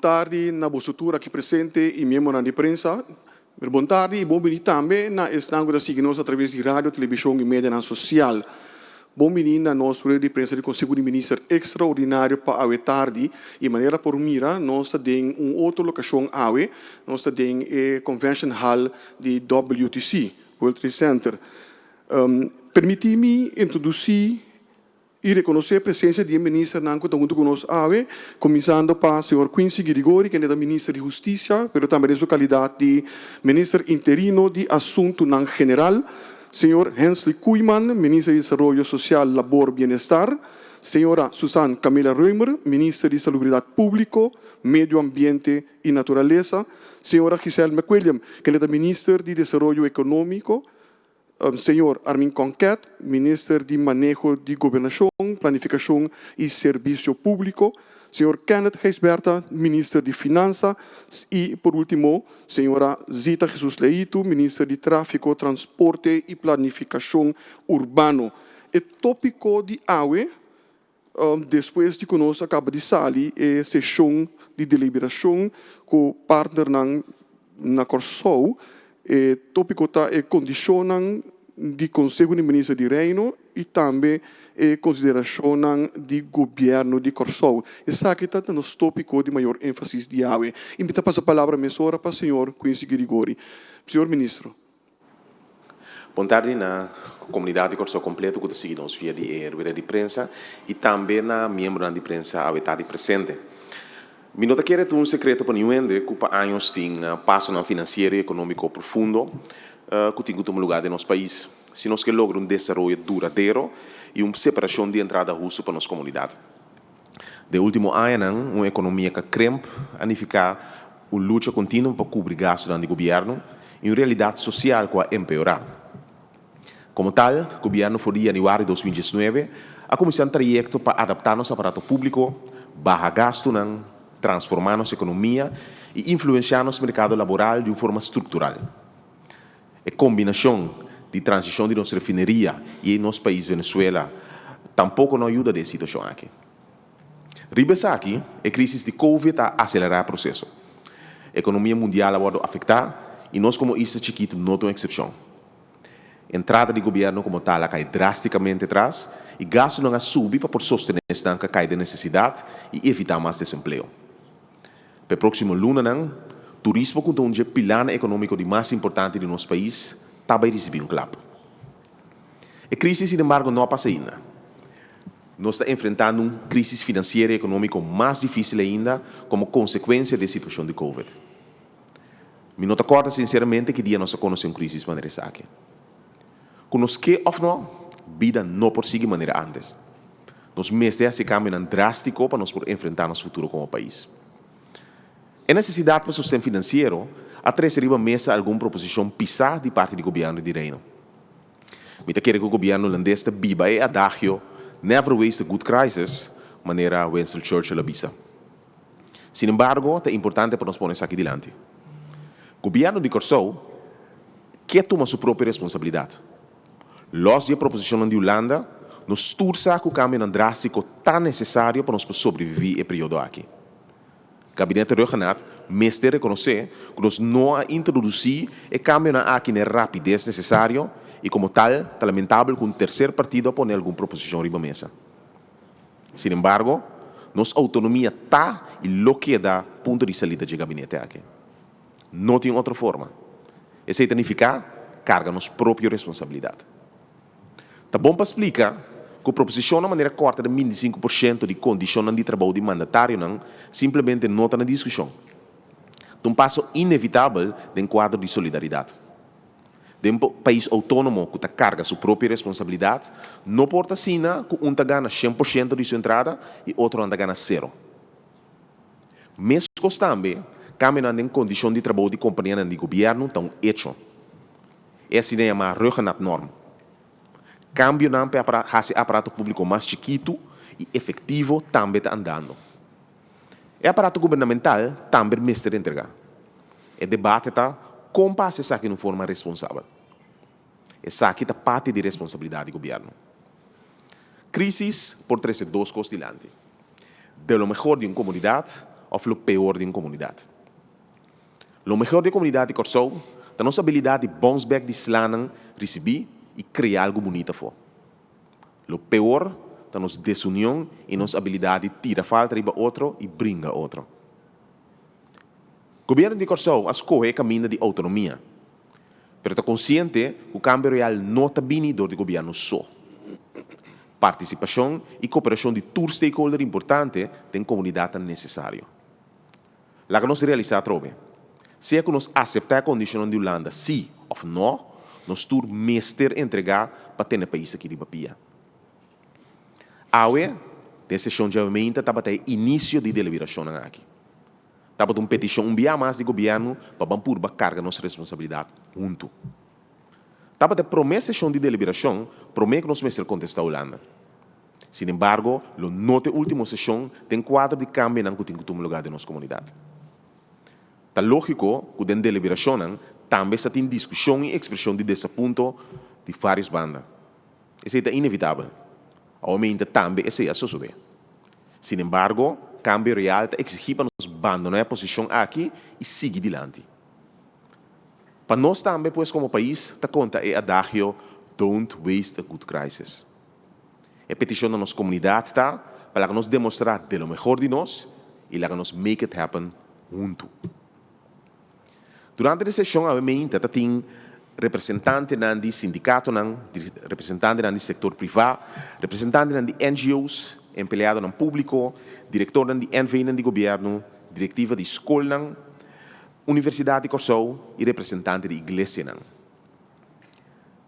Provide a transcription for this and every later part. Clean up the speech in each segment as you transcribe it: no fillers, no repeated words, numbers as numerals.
tarde na bosutura aqui presente e membro de imprensa. Boa tarde e bom dia também na estango da signos através de rádio, televisão e mídia social. Bom dia na nossa de imprensa de Conselho de Ministro extraordinário para a tarde e maneira por mira nós temos outra locação awe, nós temos a Convention Hall de WTC, World Trade Center. Permiti-me introduzir e reconhecer a presença do ministro Nanco junto conosco, começando para o senhor Quincy Grigori, que é o ministro de Justiça, mas também em sua qualidade de ministro interino de Assunto Nan General, senhor Hensley Koeman, ministro de Desenvolvimento Social, Labor e Bienestar, senhora Susan Camila Reumer, ministra de Salubridade Pública, Medio Ambiente e Natureza, senhora Giselle McWilliam, que é a ministra de Desenvolvimento Econômico, senhor Armin Conquet, ministro de Manejo de Governação, Planificação e Serviço Público, senhor Kenneth Heisberta, ministro de Finanças e, por último, senhora Zita Jesus Leito, ministra de Tráfico, Transporte e Planificação Urbano. O tópico de AUE, depois de conosco, acaba de sair a sessão de deliberação com o partner na Corsou. O tópico é condicionam de Conselho de Ministros de Reino e também consideração de governo de Corsou. Esse aqui está no tópico de maior ênfase de AUE. Invita a passar a palavra para o senhor Quincy Grigori. Senhor Ministro. Boa tarde na comunidade de Corsou completo que está seguindo via de rubrica de imprensa e também na membro da imprensa a estar presente. Mi nota que era um secreto para ninguém que para anos tem passo na financeiro e econômico profundo que tem como lugar de nosso país. Se nós queremos lograr desenvolvimento duradouro e uma separação de entrada russo para nossa comunidade. De último ano, uma economia que cresce, anificar uma luta contínua para cobrir gastos do governo e uma realidade social que vai empeorar. Como tal, o governo foi em janeiro de 2019 a começar um projeto para adaptar nosso aparato público, barra gasto, transformar nossa economia e influenciar nosso mercado laboral de uma forma estrutural. A combinação de transição de nossa refineria e em nosso país, Venezuela, tampouco não ajuda nessa situação aqui. Ribesa aqui, a crise de Covid a acelerar o processo. A economia mundial vai afetar e nós, como isso chiquito, não temos exceção. A entrada do governo como tal cai drasticamente atrás e gasto não subir para sustentar esta cai de necessidade e evitar mais desemprego. Para o próximo ano, turismo conta um pilar econômico de mais importante do nosso país, também recebeu clap. A crise, sin embargo, não passa ainda. Nós estamos enfrentando uma crise financeira e econômica mais difícil ainda como consequência da situação de Covid. Me não acorda sinceramente que dia nós conhecemos uma crise de maneira aqui. Conosco que ou não, a vida não prossegue de maneira antes. Nós mesmos esse cambio drástico para nós enfrentar nosso futuro como país. A necessidade para o sustento financeiro atrasariba mesa alguma proposição pisar de parte do governo de Reino. Me quer que o governo holandês viva e adagio never waste a good crisis, maneira Winston Churchill avisa. Sin embargo, é importante para nós pôr isso aqui adiante. O governo de Corsou quer tomar sua própria responsabilidade. Los de proposição de Holanda nos tursa com o cambio drástico tão necessário para nós sobreviver e período aqui. O gabinete regional mestre reconhecer que nós não introduzir o cambio aqui na rapidez necessário e como tal, é lamentável que um terceiro partido ponha alguma proposição riba mesa. Sin embargo, nossa autonomia está e lo que dá ponto de saída de gabinete aqui. Não tem outra forma. Esse significa carga nossa própria responsabilidade. Tá bom para explicar que a proposição de maneira corta de 25% de condição de trabalho de mandatário simplesmente não está na discussão. É um passo inevitável de um quadro de solidariedade. De um país autônomo que carga sua própria responsabilidade, não pode assim que um ganha 100% de sua entrada e outro ganha 0%. Mesmo também, caminhando em condição de trabalho de companhia de governo estão hecho. Essa é uma regional norma. Cambio para fazer aparato público mais chiquito e efetivo também está andando. O aparato governamental também mestre entregar. O debate está como fazer isso aqui de forma responsável. Essa aqui é parte de responsabilidade do governo. Crises por trazer duas coisas delante. De lo melhor de uma comunidade ou o pior de uma comunidade. O melhor da comunidade Corsou é a nossa habilidade de bounce back de slanan, receber e criar algo bonito for. O pior é a nossa desunião e nossa habilidade de tirar falta de outro e brincar outro. O governo de Corsou escolhe o caminho de autonomia, mas está consciente que o câmbio real não está vindo do governo só. Participação e cooperação de todos os stakeholders importantes da comunidade é necessário. Lá que nós realizamos trove. Se é que nós aceitamos a condição de Holanda, sim ou não, nós temos mestre entregar para ter o país aqui de Bapia. Awe, nessa sessão de aumento, estava até início de deliberação aqui. Estava uma petição mais de governo para bampur a carga nossa responsabilidade junto. Estava até promessa de deliberação, promete que nós vamos contestar a Holanda. Sin embargo, a nossa última sessão tem quadro de câmbio que tem que lugar da nossa comunidade. É lógico que dentro da deliberação também está em discussão e expressão de desaponto de várias bandas. Isso é inevitável. Aumenta também esse é suceder. Sin embargo, câmbio real exige para nós abandonar a posição aqui e seguir adiante. Para nós também, pois, como país, está conta é adagio don't waste a good crisis. A petição da nossa comunidade está para que nós demonstrar de lo melhor de nós e que nós make it happen junto. Durante a sessão, a gente tem representantes do sindicato, representantes do setor privado, representantes de NGOs, empregados no público, diretor de NVN do governo, diretiva de escola, Universidade de Corsou e representante da igreja.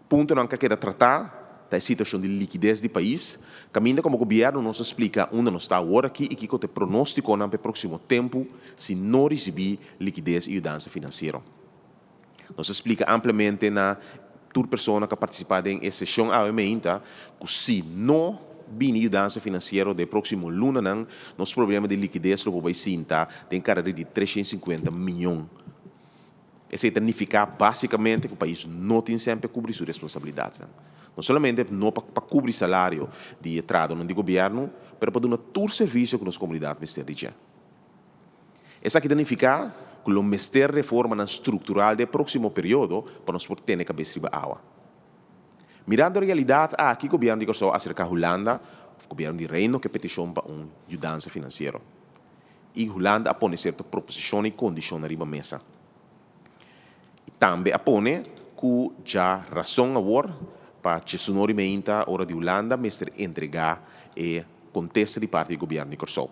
Ponto não que queda tratar da situação de liquidez do país, caminho como o governo nos explica onde nós está agora aqui e que o pronóstico no próximo tempo se não receber liquidez e ajuda financeira. Nos explica amplamente na toda pessoa que participa em sessão aumenta que se não bem ajuda financeira do próximo lunes, nosso problema de liquidez no país tem cara de 350 milhões. Isso significa basicamente que o país não tem sempre cobrir suas responsabilidades. Não somente não para cobrir salário de entrada no governo, mas para dar todo o serviço que a nossa comunidade precisa de. Isso aqui significa que o mestre reforma estrutural do próximo período para nós ter a cabeça de água. Mirando a realidade, aqui o governo de Corsou acerca da Holanda, o governo de Reino que petição para uma ajuda financeira. E a Holanda apone certa proposição e condição na mesa. E também apone que já razão agora para que o norimento hora de Holanda mestre entregar e contesta de parte do governo de Corsou.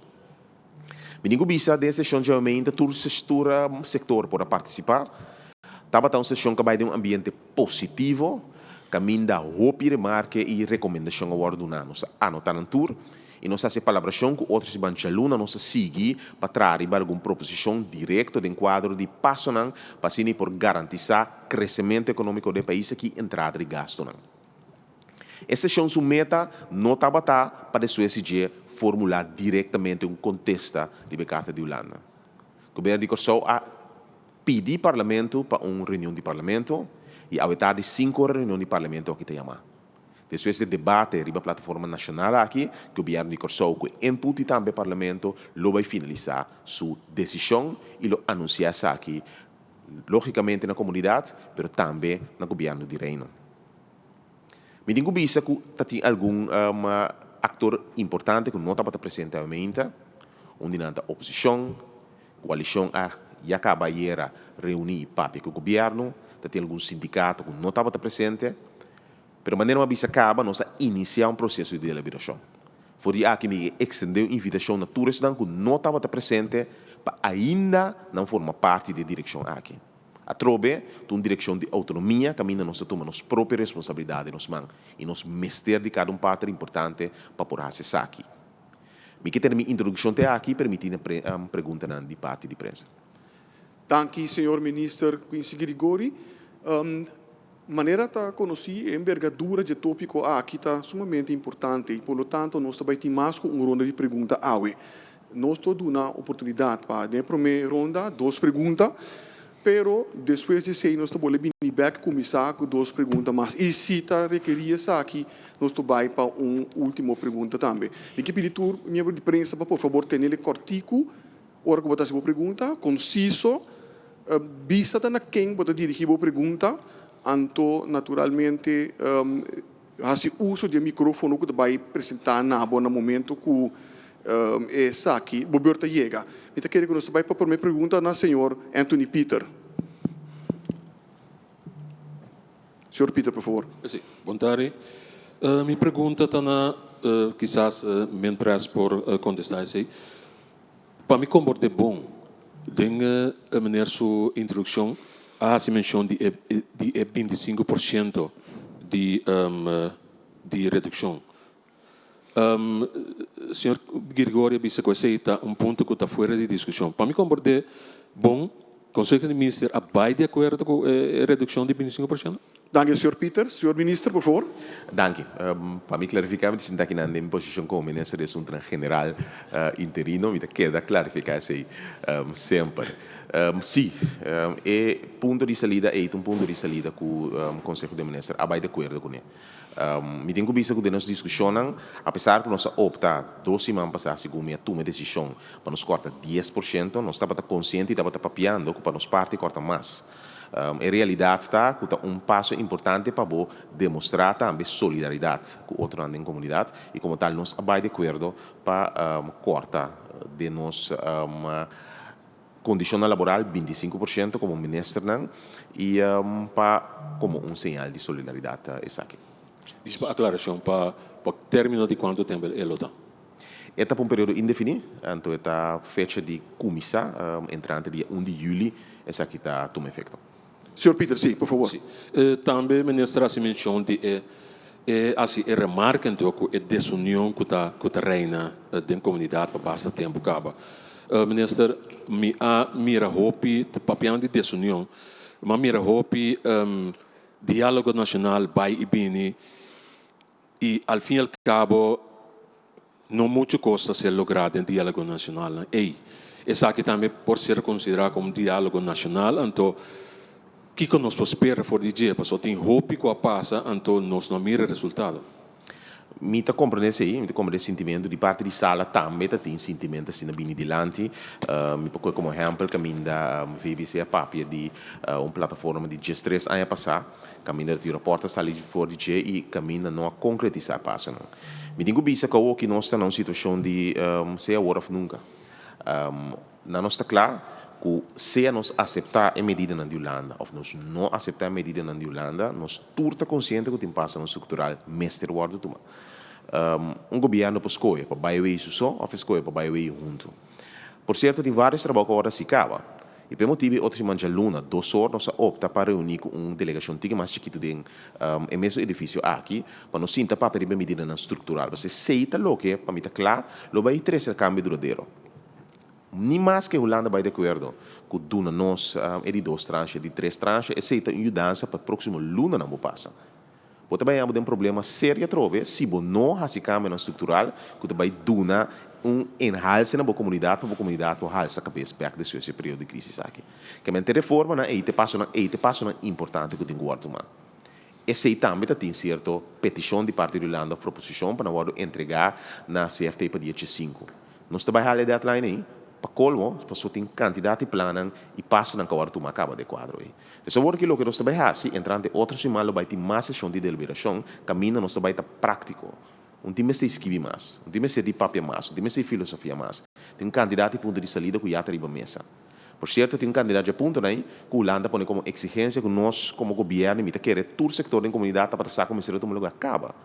Menino bisa dessa sessão de aumento, todo o setor para participar. Estava uma sessão que vai ter um ambiente positivo, caminho da hope, remarque e recomendação agora do ano. Nós anotamos no tour e nós fazemos colaboração com outros banchalunas, nós seguimos para trazer alguma proposição direta de enquadro de passo para assim por garantir o crescimento econômico do país que entrada de gasto. Essa sessão meta não estava para a SG formular diretamente contesta de Carta de Holanda. O governo de Corsou a pedir parlamento para uma reunião de parlamento e a vetar de 5 reuniões de parlamento aqui te chama. Depois de debate na plataforma nacional aqui, o governo de Corsou com input e também parlamento lo vai finalizar sua decisão e lo anunciar aqui, logicamente na comunidade, mas também no governo de Reino. Me digo bisa que tem algum ator importante que não estava presente realmente, onde não a oposição, coalição já acaba de reunir papi com o governo, tem algum sindicato que não estava presente, mas de maneira que acaba, nós iniciar um processo de deliberação. Foi que me extendeu a invitação a todos que não estavam presente, para ainda não formar parte da direção aqui. A trobe, uma direção de autonomia, caminha nós toma nossa própria responsabilidade nos mãos e nos mestre de cada parte importante para por acessar aqui. Me que ter minha introdução até aqui, permitindo pergunta de parte de prensa. Danke, senhor ministro Quincy Grigori. Maneira de conhecer a envergadura de tópico aqui está sumamente importante e, por lo tanto, nós também temos mais uma ronda de perguntas. Nós temos uma oportunidade para, na primeira ronda, 2 perguntas. Pero depois de ser, nós vamos vir back começar com 2 perguntas mais. E se está requeria aqui, nós vamos para uma última pergunta também. E que pedir membro de prensa para, por favor, ter ele cortico ora que botar se pergunta, conciso, visa na quem botar dirigir a pergunta, anto naturalmente faz uso de microfone que vai apresentar na no momento que essa aqui, boberta chega. Então quero que nós vai para a primeira pergunta na senhor Anthony Peter. Senhor Peter, por favor. Sim, boa tarde. Minha pergunta está na, quizás, me interessa por contestar isso. Para mim, como é bom, dengue a maneira sua introdução, a se menciona de 25% de redução. Senhor Gregório, bisa que aceita ponto que está fora de discussão. Para mim, como é bom, Conselho de Ministros, vai de acordo com a redução de 25%? Dank Sr. Peter. Sr. Minister, por favor. Dank je. Para mim clarificar, me sinto aqui na minha posição como ministro de Assuntos General interino, me queda clarificar isso sempre. Sim, é ponto de saída, é ponto de saída que o Conselho de Ministros vai de acordo com ele. Me tenho visto que nós discussionam, apesar que nós opta 2 semanas passadas, segundo minha toma decisão, para nos cortar 10%, nós estamos conscientes e estamos papiando que para nos parte corta mais. Em realidade está que passo importante para demonstrar também solidariedade com outros na comunidade e como tal nós vai de acordo para cortar de nos condição laboral 25% como ministro e para como sinal de solidariedade essa aqui. Diz aclaração para término de quanto tempo ele está? Está para período indefinido, então está fecha de comissão entrante dia 1 de julho, essa aqui está tomando efeito. Sr. Peter, sim, por favor. Sim. Também a ministra se menciona de assim, é remarcante que a desunião que está reina da comunidade para bastante tempo acaba. Minister, mira hopi papião de desunião, mas mira hopi diálogo nacional vai e bini e al fim e al cabo não muito custa ser logrado em diálogo nacional. Essa aqui também pode ser considerado como diálogo nacional, então que nós espera for dia, porque tem hope que passa, então nós não mira resultado. Me está compreendendo aí, me está compreendendo sentimento de parte de sala também tem sentimento assim na bini dilante, me pode como exemplo caminho da VBC a papia de plataforma de G3 ano passado, caminho da reporta sair fora de G e caminho não a concretizar passa não. Me digo bisa que nós estamos numa situação de ser agora ou nunca. Não está claro que se nós aceitar a medida na Holanda ou nós não aceitar a medida na Holanda, nós turta consciente que tem passo no estrutural mestre guarda toma. Governo para escolher para bairro isso só ou escolher para bairro junto. Por certo, tem vários trabalhos que agora se acaba. E pelo motivo outros mancha luna 2 horas nós opta para reunir com uma delegação tica mais chiquita de mesmo edifício aqui para nós sinta para pedir medida na estrutural. Você seita lo que para mim tá claro, lo vai trazer cambio duradouro. Nem mais que a Holanda vai de acordo que duna nós é de 2 tranches, de 3 tranches, aceita uma mudança para o próximo luna não passa. Você vai ter um problema sério trove se você não faz cambio na estrutural, que você vai duna enhalce na comunidade, para a comunidade halsa a cabeça perto desse período de crise aqui. Que a mente reforma na te passo importante que tem guarda humano. Esse também tem certa petição de parte da Holanda, proposição para nós entregar na CFT para dia 5. Nós trabalhamos a deadline aí. Para colmo, só tem quantidade de planos e passo na guarda uma acaba de quadro aí. Então, o que nós trabalhamos, entrando outra semana, vai ter mais sessão de deliberação, caminho nós vai estar prático. Time se escrever mais, time se de papel mais, time se filosofia mais. Tem candidato de ponto de saída que já está na mesa. Por certo, tem candidato de ponto aí que a Holanda põe como exigência que nós, como governo, queremos todo o sector da comunidade para passar como se o lugar acaba.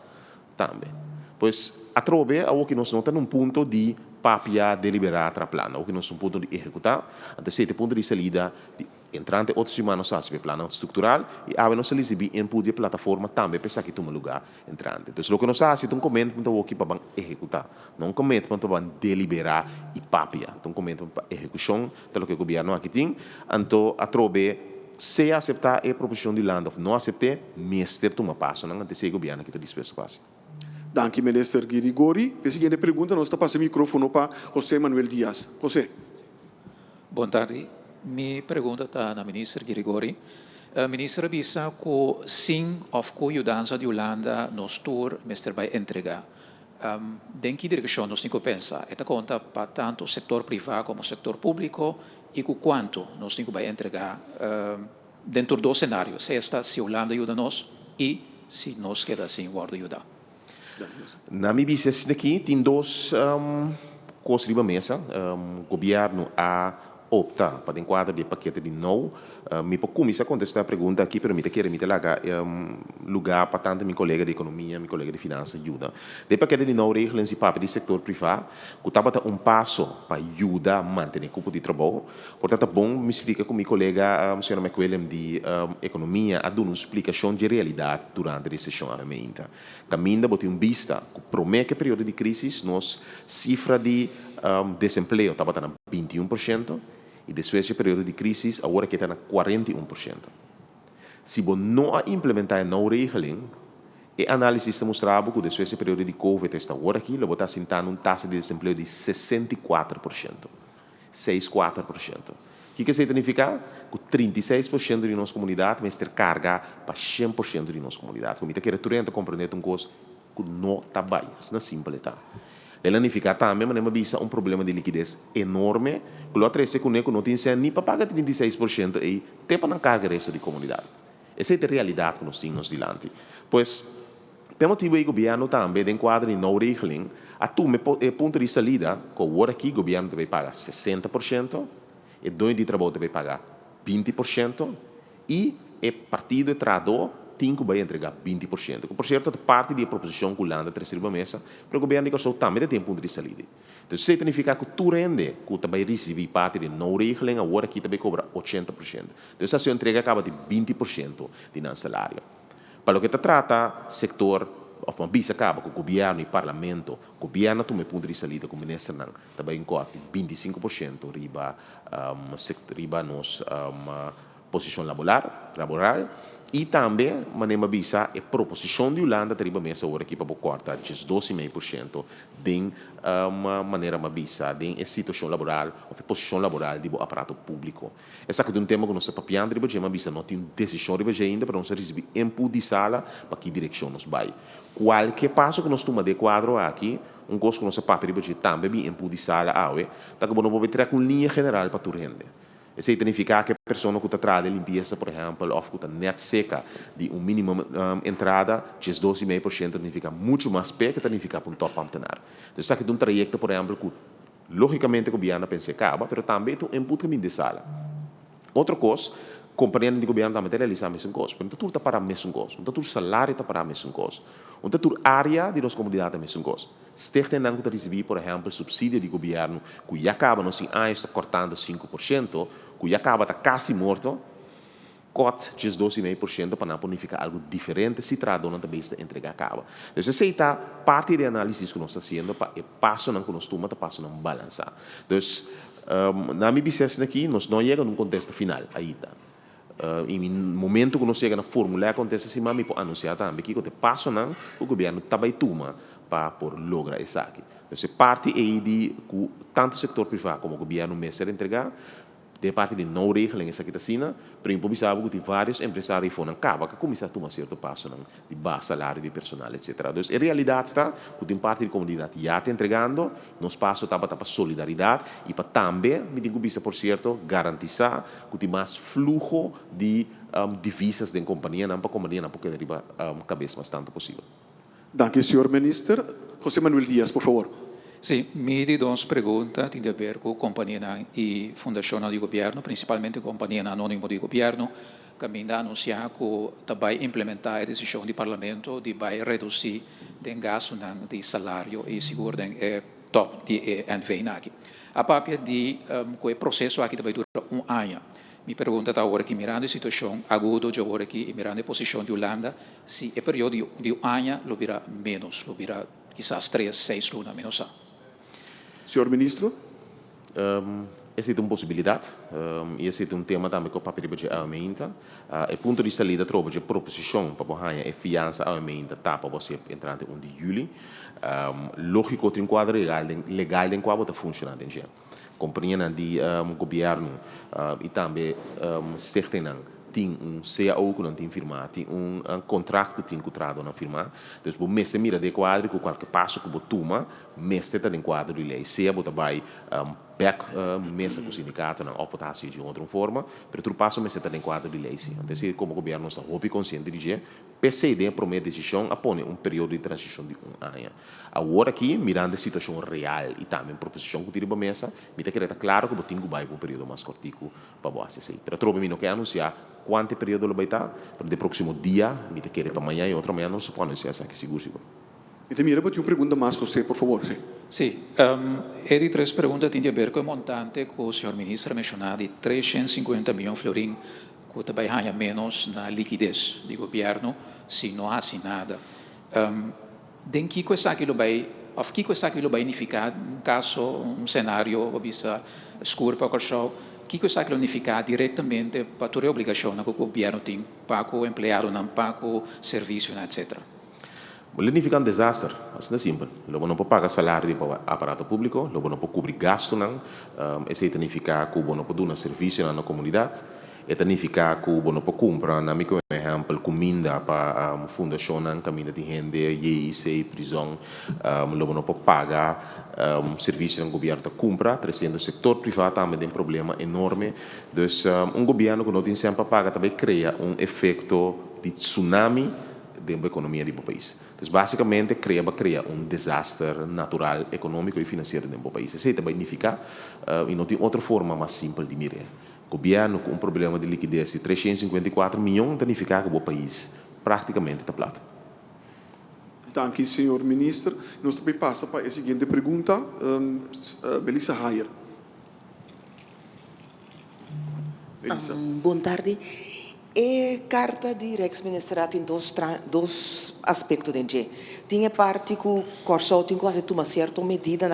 Também. Pois, a trove, o que nós não estamos num ponto de papia deliberar a plano, o que nós um ponto de executar, até certo ponto de saída, entrante outra semana nós fazemos plano estrutural e a nós recebemos input de plataforma também para que toma lugar entrante. Então, o que nós fazemos é um commitment para executar, não um commitment para deliberar e papia, um commitment para execução, do que o governo aqui tem, então a trove se aceitar a proposição de Holanda ou não aceitar, mestre toma passo, não antes o governo que está disposto a fazer. Dank u, minister Girigori. A seguinte pergunta, nós estamos passando o microfone para José Manuel Dias. José. Boa tarde. Minha pergunta está na ministra Girigori. Ministra avisa que sim, of que a mudança de Holanda nos tour, minister vai entregar. Em que direção nós temos que pensar? Esta conta para tanto o setor privado como o setor público e com quanto nós temos que entregar dentro do cenário. Se a Holanda ajuda nós e se nós queda assim, guarda ajudar. Na minha visão aqui, tem duas coisas sobre a mesa. O governo a opta para enquadrar de paquete de novo. Me pode começar a contestar a pergunta aqui, pero me quero me dar lugar para tanto meu colega de economia, meu colega de finanças ajuda. De paquete de novo regras e papel do setor privado, que estava passo para ajudar a manter o grupo de trabalho. Portanto, bom me explica com meu colega, a senhora McWilliam de economia, a dar uma explicação de realidade durante a recessão aumenta. Caminha botar vista que promete que período de crise, nós cifra de desemprego estava na 21%. E depois do período de crise, agora que está na 41%. Se você não implementar a nova regra, a análise mostrava que depois do período de Covid, está agora aqui, você está sentando uma taxa de desemprego de 64%. 64%. O que significa? Que 36% de nossa comunidade vai ter carga para 100% de nossa comunidade. Como você quer compreender uma coisa que não está bem, isso não é simples. Ela significa também, mas não visa um problema de liquidez enorme, que o outro é que não tem nem para pagar 36% e tem para não carregar o resto da comunidade. Essa é a realidade que nós temos diante. Pois, pelo motivo que o governo também enquadra em nova regra, a ponto de salida, que agora aqui o governo deve pagar 60%, e dono de trabalho deve pagar 20%, e o partido de trabalhador tem que entregar 20%. Por certo, parte da proposição que o Holanda recebe a mesa, para o governo que também tem ponto de salida. Então, isso significa que tu rende, que tu vai receber parte de não regra, agora aqui também cobra 80%. Então, essa sua entrega acaba de 20% de nosso salário. Para o que se trata, setor, uma vez acaba com o governo e o parlamento, o governo toma ponto de salida com o ministro, também corta 25% riba nos posição laboral e também maneira visa a proposição de Holanda teriba mesa agora aqui para cortar 12,5% de uma maneira visa de situação laboral ou posição laboral do aparato público. Essa é um tema que nós papiando riba já visa não tem decisão riba ainda para nós receber input de sala para que direção nos vai. Qualquer passo que nós tomamos de quadro aqui coisa que nós papel riba também input de sala tá que não vou ter com linha general para tu render. Isso significa que a pessoa que está atrás de limpeza, por exemplo, ou que está net seca de mínimo entrada, 12,5% significa muito mais pé que significa para um top amtenar. Então, isso aqui é um trajeto, por exemplo, que logicamente o governo pensa que acaba, mas também tem um input que de sala. Outra coisa, companhia de governo também realiza a mesma coisa. Então, tudo está para a mesma coisa. Então, tudo salário está para a mesma coisa. Então, tudo área de nossa comunidade é a mesma coisa. Se tem que receber, por exemplo, subsídio de governo, que já acaba, não sei, está cortando 5%, que já acaba, está quase morto, corte 12,5% para não ficar algo diferente se trata de também entregar acaba. Então, essa é a parte de análise que nós estamos fazendo para o passo que nós tomamos, passo não balançar. Então, na minha visão aqui, nós não chegamos num contexto final ainda. Em momento que nós chegamos na fórmula, acontece assim, mas pode anunciar também que o passo não, o governo também toma para lograr isso aqui. Então, parte aí de que tanto o setor privado como o governo mesmo entregar, de parte de não regra em essa quitacina, para improvisar que tem vários empresários que foram acaba que começar a tomar certo passo de baixo salário de personal, etc. Então, a realidade está que tem parte da comunidade já está entregando, nos passo está para solidariedade e para também, me digo, por certo, garantizar que tem mais fluxo de divisas da companhia, não para a companhia, não porque deriva cabeça mais tanto possível. Dank u, senhor minister. José Manuel Díaz, por favor. Sim, me dão perguntas tem a ver com a companhia e fundação do governo, principalmente a companhia anônima do governo, que ainda anunciar que vai implementar a decisão do parlamento de vai reduzir o gasto de salário e seguro top de NV aqui. A partir de o processo aqui vai durar ano. Me pergunta agora que mirando a situação aguda de agora aqui, mirando a posição de Holanda, se o período de ano lo virá menos, lo virá quizás 3, 6 lunas menos. Senhor ministro. Essa é uma possibilidade, e esse é um tema também que o papel de aumenta. O ponto de salida trova de proposição para a fiança aumenta tá para você entrar em 1 de julho. Lógico que tem um quadro legal em qual está funcionando em companhia de governo e também certeza tem CAO que não tem firmado, tem contrato que tem contrato não firmar. Então, o mês mira de quadro com qualquer passo que você toma, mês está em quadro de lei. Se você vai back mesa com o sindicato, não oferta assim de outra forma, mas outro passo mês está em quadro de lei. Então, se como governo está muito consciente de que PCD promete decisão apone período de transição de ano. Agora aqui, mirando a situação real e também a proposição que tira para a mesa, me está querendo claro que você tem que vai para um período mais curtico para você assim. Mas trovo me não quer anunciar quanto período ele vai estar, para o próximo dia, me está querendo para amanhã e outra manhã não se pode anunciar, que seguro. E te mira, uma pergunta mais você, por favor. Sì, e três perguntas têm a ver com o montante que o senhor ministro mencionou de 350 milhões de florins que também ganha menos na liquidez do governo se não há nada. Den que coisa aquilo vai, of que coisa aquilo vai unificar, caso cenário ou visa escuro para o show, que coisa aquilo unificar diretamente para toda a obrigação que o governo tem para o empregado, não para o serviço, etc. Ele fica desastre, assim é simples. Logo não pode pagar salário para o aparato público, logo não pode cobrir gasto, não. Esse significa que não pode dar serviço na comunidade. E significa que não pode comprar, na minha exemplo, comida para a fundação, comida de renda, IEC, prisão. Logo não pode pagar serviço que o governo compra, trazendo o setor privado também tem um problema enorme. Então, governo que não tem sempre paga também cria efeito de tsunami dentro da economia do país. Então, basicamente, cria desastre natural, econômico e financeiro dentro do país. Isso também significa, e não tem outra forma mais simples de mirar. O governo com um problema de liquidez de 354 milhões, significa que o país praticamente está plata. Danke, senhor ministro. Nós também passa para a seguinte pergunta, Melissa Hayer. Boa tarde. A carta de ex-ministra tem dois aspectos dentro. Tem a parte que o Corso tem que tomar certa medida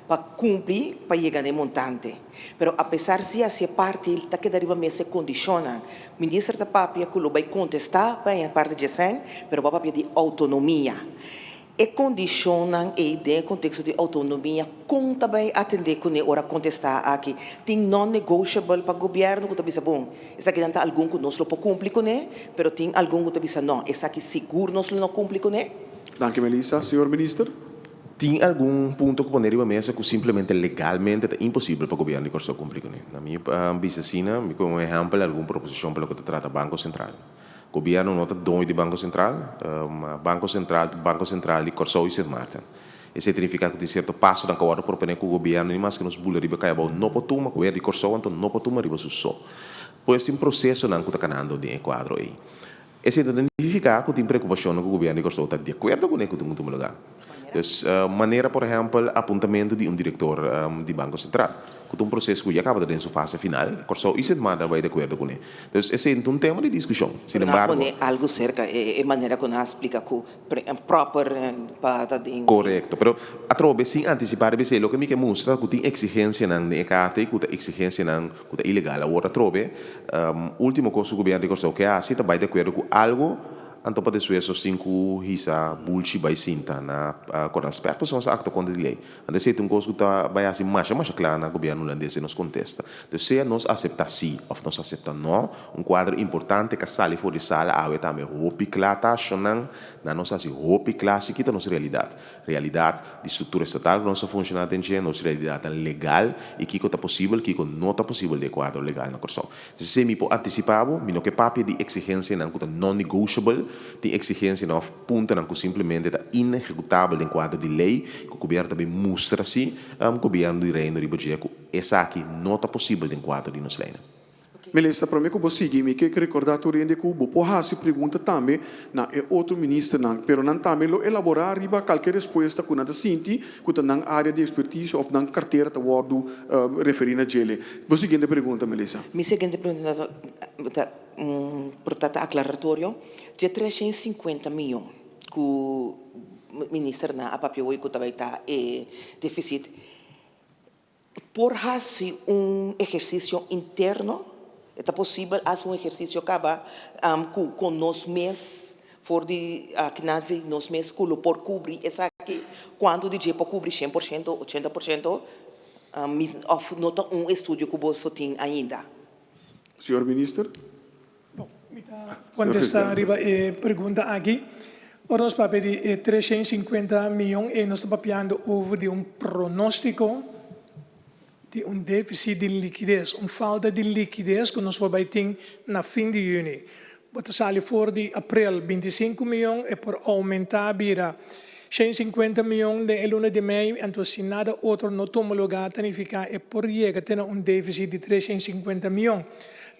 para cumprir, para chegar no montante. Mas, apesar de essa parte, ele está querendo me se condiciona. O ministro da papia que vai contestar para a parte de sen, mas a papia de autonomia. E condicionam e de contexto de autonomia como também atender com a hora contestar aqui tem non-negotiable para o governo que também bom essa aqui tem algum que nós não pode cumprir com ele mas tem algum que também não essa aqui seguro nós não cumprir com ele. Danke, Melissa, senhor ministro. Tem algum ponto que poner em mesa que simplesmente legalmente é impossível para o governo de corso cumprir com ele. Na minha visão, como exemplo, alguma proposição para o que trata Banco Central. O governo não está dono do Banco Central, Banco Central de Corso e Martin. Isso significa que tem certo passo da hora para o governo, mas que nos bulha riba cai não pode tomar, o governo de Corso então não pode tomar riba só. Pois tem processo não que está canando de quadro aí. Isso significa que tem preocupação que o governo de Corso está de acordo com o que tem que lugar. Então, maneira, por exemplo, apontamento de diretor de Banco Central. Que um processo que já acaba de sua fase final, Corso e Sedmar vai de acordo com ele. Então, esse é um tema de discussão. Sin embargo, algo cerca é maneira que nós explica que proper para correto, pero a trobe sem antecipar bem o que me mostra que tem exigência na carta e que tem exigência na que é ilegal. Agora trobe, último coisa que o governo de Corso que é vai de acordo com algo. Então, para isso, cinco hisa bulchi vai sinta na coras perto são acto contra lei. Então, se tem coisa que vai assim mais claro na governo holandês nos contesta. Então, se nós aceita sim ou nós aceita não, quadro importante que sale fora de sala, a também roupa clata, chonan, na nossa assim roupa classe que nossa realidade de estrutura estatal que não funciona dentro nossa realidade legal e que está possível, que não está possível de quadro legal na corso. Se me pode antecipar, me não que papel de exigência não non-negotiable tem exigência não punta não que simplesmente está inexecutável em quadro de lei que o governo também mostra-se o governo de reino de Bajeco essa aqui não está possível em quadro de nossa lei. Melissa, para mim que você seguir, que recordar que o Bopo se pergunta também na outro ministro não, pero não também lo elaborar riba qualquer resposta que nada sinti que na área de expertise ou na carteira da wordo referir a gele. Você seguinte pergunta, Melissa. Mi seguinte pergunta portanto aclaratório de 350 milhões que o ministro na papel que também está déficit por fazer exercício interno é possível fazer exercício acaba com nós mesmos for de que nós mesmos por cobrir essa aqui quando DJ para cobrir 100% 80% of não estudo que você tem ainda. Senhor ministro. Bom, Contestar arriba pergunta aqui. Ora, nós papel de 350 milhões e nós estamos papiando over de pronóstico de déficit de liquidez, falta de liquidez que nós vamos ter na fim de junho. Bota sali for de abril 25 milhões e por aumentar vira 150 milhões de luna de maio, então se nada outro não toma lugar, significa é por chegar a ter déficit de 350 milhões.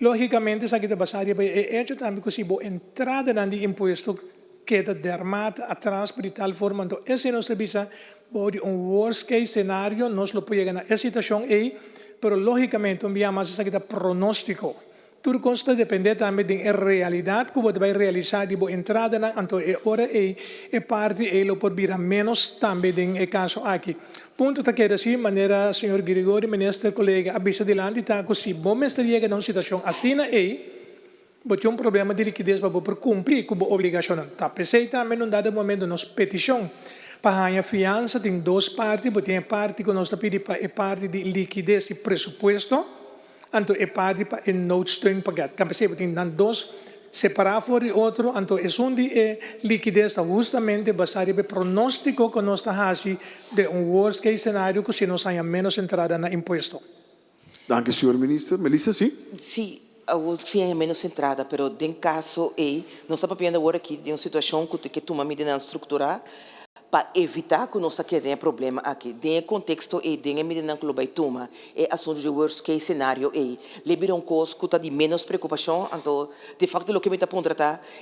Logicamente, se aqui está basado é hecho também que se boa entrada na imposto queda dermata atrás por tal forma, então esse não se bisa pode worst case cenário, nós lo podemos na situação aí, pero logicamente enviamos essa aqui da pronóstico. Tudo consta depende também da realidade que você vai realizar de boa entrada na, então é hora é parte ele pode vir a menos também em caso aqui. Ponto tá queda assim, maneira senhor Grigori, ministro colega, avisa de lá tá que se bom estaria numa situação assim aí, você tem problema de liquidez para por cumprir com a obrigação. Tá pensei também num dado momento nos petição para a fiança tem duas partes, você tem a parte que nós pedimos para a parte de liquidez e presupuesto. Então, é parte para o noodsteun pagat. Kan você tem dois separados for de outro. Então, é de liquidez justamente basado no pronóstico que nós estamos de worst case cenário que se nós tenha menos entrada na imposto. Danke, senhor ministro. Melissa, sim? Sim, sim, é menos entrada, mas em caso nós estamos vendo agora aqui de uma situação que toma medida estrutural para evitar que nós tenha problema aqui. Dentro do contexto e dentro da medida que vai tomar, é assunto de worst case cenário libera costo que está de menos preocupação, então, de facto, o que me está pondo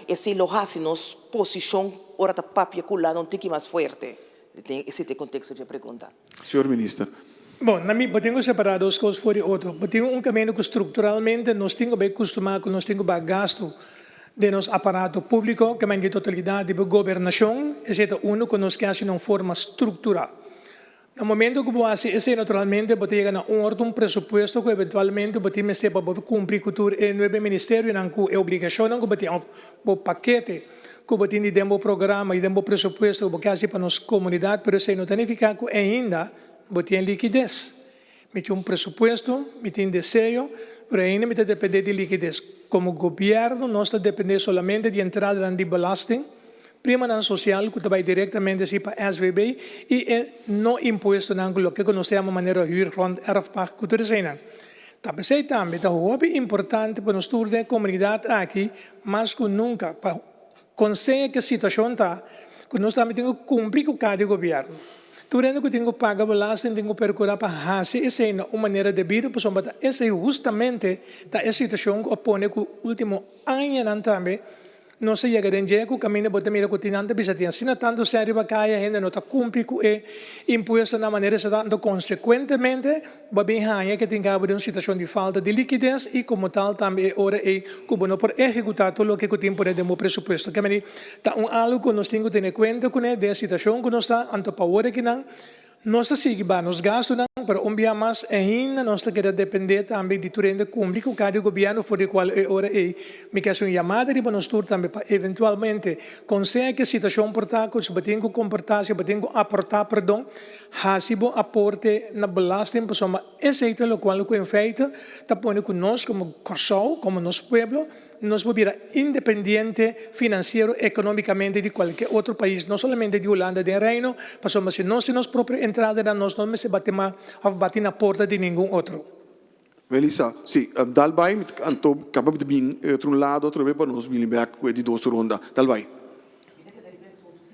é se lo hace nos posição, ora está papia lá, não tem que mais forte. Esse é o contexto de pergunta. Senhor ministro. Bom, na minha, tenho separado as coisas fora de outro. Tenho caminho que estruturalmente nós temos bem acostumado, nós temos bem gasto de nosso aparato público, que é a totalidade da governação, esse é o que nós queremos de forma estrutural. No momento que você esse naturalmente você chega a um presupuesto que eventualmente você tem para cumprir com o novo ministério, não é obrigação, não é o paquete que você tem de um programa e de um presupuesto que você quer para a nossa comunidade, mas isso não significa que ainda você tem liquidez. Me tem presupuesto, me tem desejo, mas ainda me depende de liquidez. Como governo, nós dependemos somente de entrada de belasting, prima na social, que vai diretamente para a SVB, e não imposto na lo que nós temos maneira huurgrond, erfpacht, que er zijn. Dat betekent também, dat é importante para nós toda a comunidade aqui, mais que nunca, para conseguir que a situação está, que nós também temos que cumprir com cada governo. Durante que tenho paga belasting, tenho procurar para fazer essa uma maneira de vida, por exemplo, essa é justamente a situação que opõe que o último ano também não se chega a gente que o caminho bota mira continuando bisa tinha sina tanto sério para caia ainda não está cumprir com o imposto na maneira se dando consequentemente vai bem raia que tem cabo de uma situação de falta de liquidez e como tal também ora é como não por executar tudo o que o tempo de presupuesto que me tá algo que nós temos que ter conta com a situação que nós está anto para hora que não nós sigue ba nos gastos não para dia mais ainda nós quer depender também de tudo cumprir com cada governo for de qual hora é me quer uma chamada de nós tur também para eventualmente conseguir que a situação portar que se batem com comportar-se batem com aportar perdão hasibo aporte na belasting para soma esse é o qual que em feito tá põe com nós como Corsol como nosso pueblo nós vamos virar independente financeiro economicamente de qualquer outro país, não somente de Holanda, de Reino, mas se nós temos própria entrada, nós não se bater na porta de nenhum outro. Melissa, sim, dalbai, anto acaba de vir outro lado, outro vez para nós vir back de duas ronda, dalbai.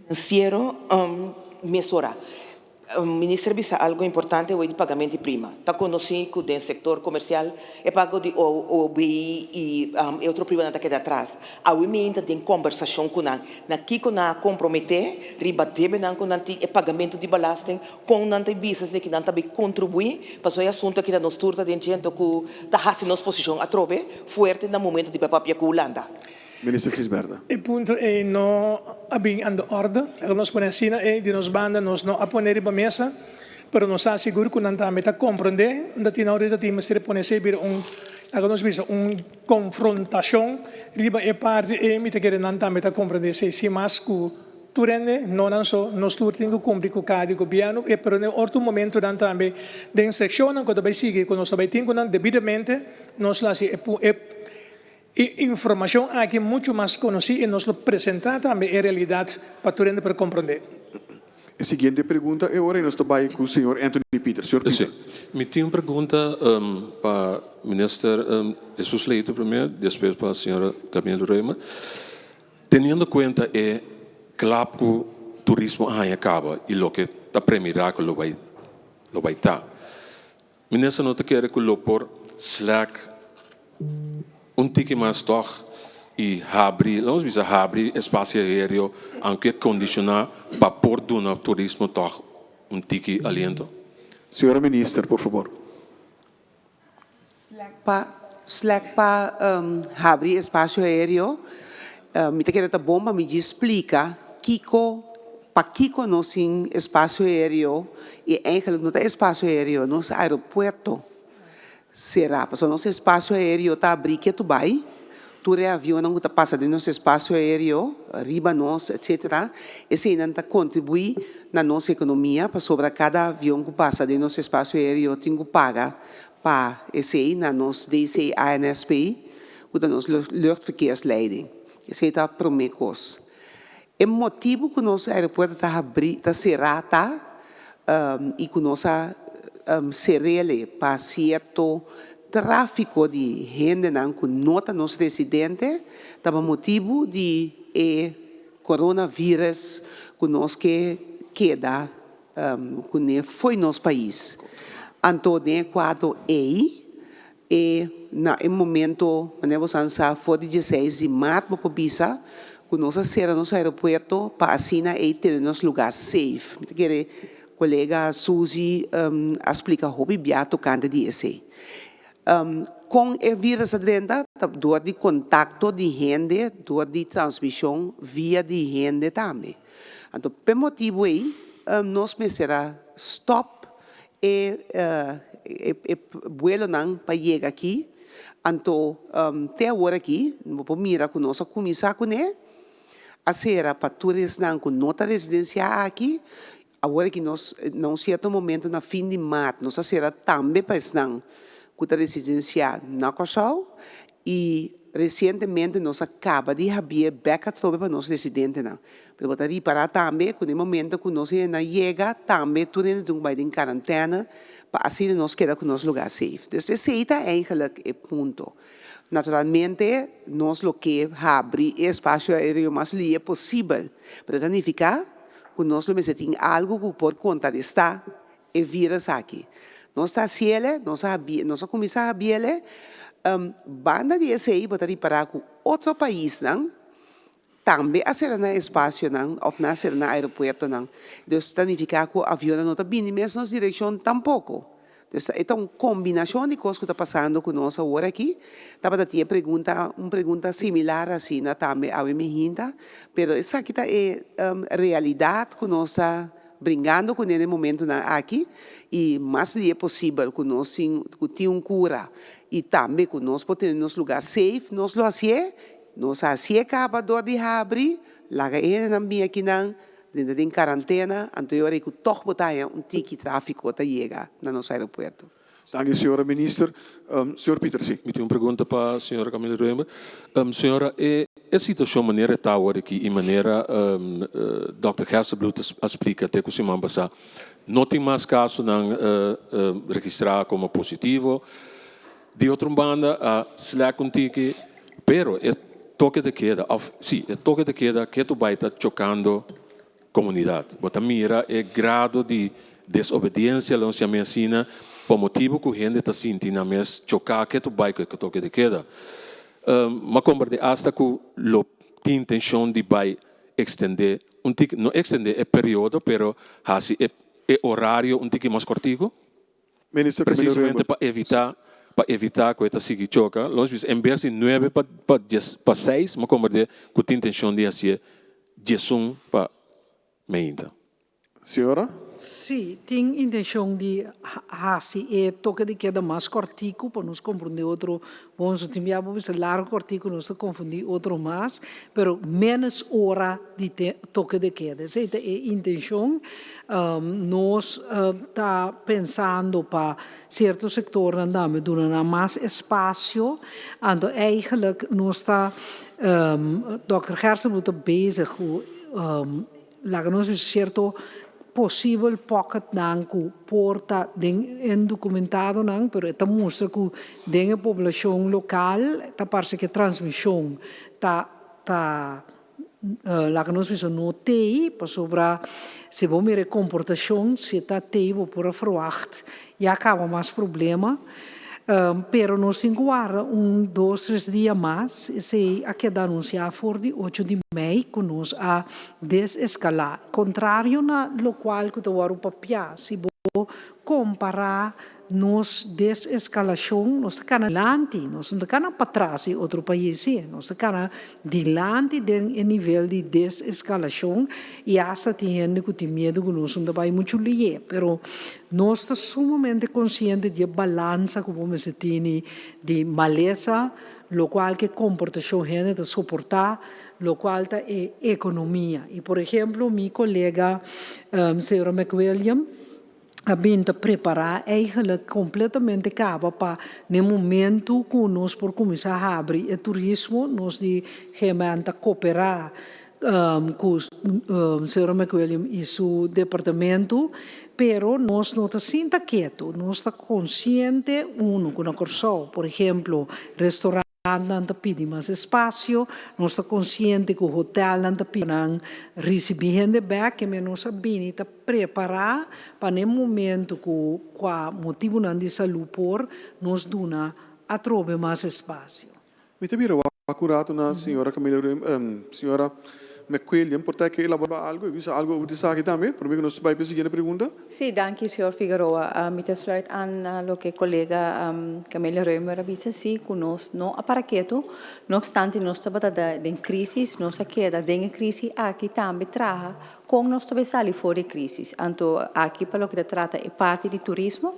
Financeiro, mesura. Ministro bisa algo importante é o pagamento prima. Está conhecido que no setor comercial é pago de OBI e outro privado que está atrás. A emenda tem conversação com na que com na comprometer, ribater bem com é pagamento de belasting com nante business que não também contribui para o assunto que nos turta de gente que está fazendo nossa posição a trove forte no momento de papapia com Holanda. Minister Gisberda. O ponto é não abrir a ordem. Nós podemos dizer de nos banda nós não aponer para mesa, mas nós asseguro que não também está compreender, não tem hora de ter se pone sempre confrontação, riba é parte e me te querer não também está compreender se mais que turende não só nós tem que cumprir com cada governo e pero no outro momento não também de secção quando vai seguir quando nós vai ter devidamente nós lá se información aquí mucho más conocida y nos lo presenta también en realidad para tu para comprender. A seguinte pergunta é agora nós trabalhamos com o senhor Anthony Peters. Senhor Peter. Me tinha uma pergunta para o ministro Jesus Leito primeiro, depois para a senhora Camilo Reima. Tendo em conta claro que o turismo acaba e o que está premiado lo vai estar. Ministro não quer que o por slack tique mais toch e abrir, vamos dizer, abrir espaço aéreo, anche condicionar para pôr do turismo toch tique aliento. Senhora Ministra, por favor. Slack para abrir espaço aéreo, me quer tá bom para me explica para Kiko nós tem espaço aéreo e eigenlijk não tem espaço aéreo no aeroporto. Será? Porque nosso espaço aéreo está abrindo que tu vai, tu avião não está passando nosso espaço aéreo, riba nós, etc. Esse ainda contribui na nossa economia, para sobre cada avião que passa de nosso espaço aéreo tem que pagar para esse na nosso DC ANSP, o da nossa luchtverkeersleiding. Esse está promekos. O motivo que o nosso aeroporto está abrindo, está cerrado, e que nossa serele para certo tráfico de gente que nota nos residentes, estava motivo de coronavírus que nós que queda que foi nosso país. Então, ne quadro na momento, nós ansa foi 16 de março para bisa, que nós será nosso aeroporto para assinar ter nosso lugar safe. Colega Suzy explica hobby biato canta de esse. Com o vírus adentro, dor de contato de gente, dor de transmissão via de gente também. Então, por motivo aí, nós será stop vuelo não para chegar aqui. Então, até agora aqui, vou mirar com nós começar com ele. A será para turistas não com nota residencial aqui. Agora que nós, num certo momento, na fim de março, nós será também para não com a residencial na Corsal e recentemente nós acaba de abrir beca para nós residentes não. Pero vou reparar também que no momento que nós chega também tudo vai em quarentena para assim nós queda com nosso lugar safe. Então esse é eigenlijk o ponto. Naturalmente nós lo que abrir espaço aéreo mais livre possível, para significar que nós tem algo que pode contar de estar e vírus aqui. Nós está cielo, nós começar a abrir banda de esse aí para reparar que outro país não também a ser na espaço não ou na ser na aeroporto não. Então significa que o avião não está vindo mesmo na direção tampouco. Então uma combinação de coisas que está passando com nós agora aqui. Estava a ter uma pergunta similar assim na também a mim ainda, pero essa aqui é realidade que nós está brincando com ele momento aqui e mais é possível que nós tenhamos cura e também que nós podemos nos lugar safe, nós lo hacemos acaba de abrir, lá que também aqui não dentro de quarentena, anterior que toch botar tique tráfico até chegar no nosso aeroporto. Dank u, senhora minister. Senhor Peter, sim. Me tem uma pergunta para a senhora Camila Reima. Senhora, a situação maneira está agora aqui e maneira Dr. Hasselblut explica até que o semana passada não tem mais caso não registrar como positivo. De outra banda, slack um tique, pero é toque de queda, sim, é toque de queda que tu vai estar chocando comunidade. Bota mira é grado de desobediência, não se ensina por motivo que a gente está sentindo, mas chocar que tu vai que toque de queda. Mas como de hasta que lo tem intenção de vai extender, não extender o período, pero assim é horário um tique mais curtigo. Precisamente para evitar que esta siga choca. Nós em vez de 9 para 6, mas como de que tem intenção de fazer 10 para 20. Senhora? Sim, tem intenção de fazer e toque de queda mais cortico para nos compreender outro, bom, se tiver largo cortico não se confundir outro mais, pero menos hora de toque de queda. Essa é a intenção. Nós está pensando para certo setor andamos durante mais espaço, então eigenlijk nós está Dr. Gersen muito bezig com lá nós certo possível pocket nanku porta en documentado nang pero esta mostra que den população local ta parece que transmissão ta lá que nós vimos no TI para sobre se vamos ver comportação se ta TI vou por verwacht e acaba mais problema. Pero nós guarda 2, 3 dias mais, se aqui da anunciar for de 8 de maio, que nós a desescalar. Contrário na local que tu o papel, se vou comparar nos desescalação, nós estamos adiante, nós não estamos para trás em outro país, nós estamos adiante em nível de desescalação e hasta tem gente que tem medo que nós não vai muito ler, pero nós estamos sumamente conscientes de balança que vamos ter de maleza, lo qual que comportação gente de suportar, lo qual é economia. E, por exemplo, meu colega, senhora McWilliam, a binta preparar eigenlijk completamente acaba para no momento que nós por começar a abrir o turismo nós de realmente cooperar com o senhor McWilliam e seu departamento, pero nós não estamos sinta quieto, nós estamos consciente com a Corsol, por exemplo, restaurante não pede mais espaço, nós estamos conscientes que o hotel não pede receber gente back, mas nós sabemos que preparar para o momento que o motivo de saúde por nos dona a trocar mais espaço. Me também acurato na senhora Camila, senhora McWilliam, porque elaborar algo, algo de saque também, por mim que nós vai para a seguinte pergunta. Sim, danke, senhor Figueroa. Me sluit aan lo que colega Camila Reumer avisa, sim, conosco não aparaqueto, não obstante nós estamos em crise, nós aqui da em crise aqui também traga como nós também sair fora de crise. Então aqui para o que trata é parte de turismo.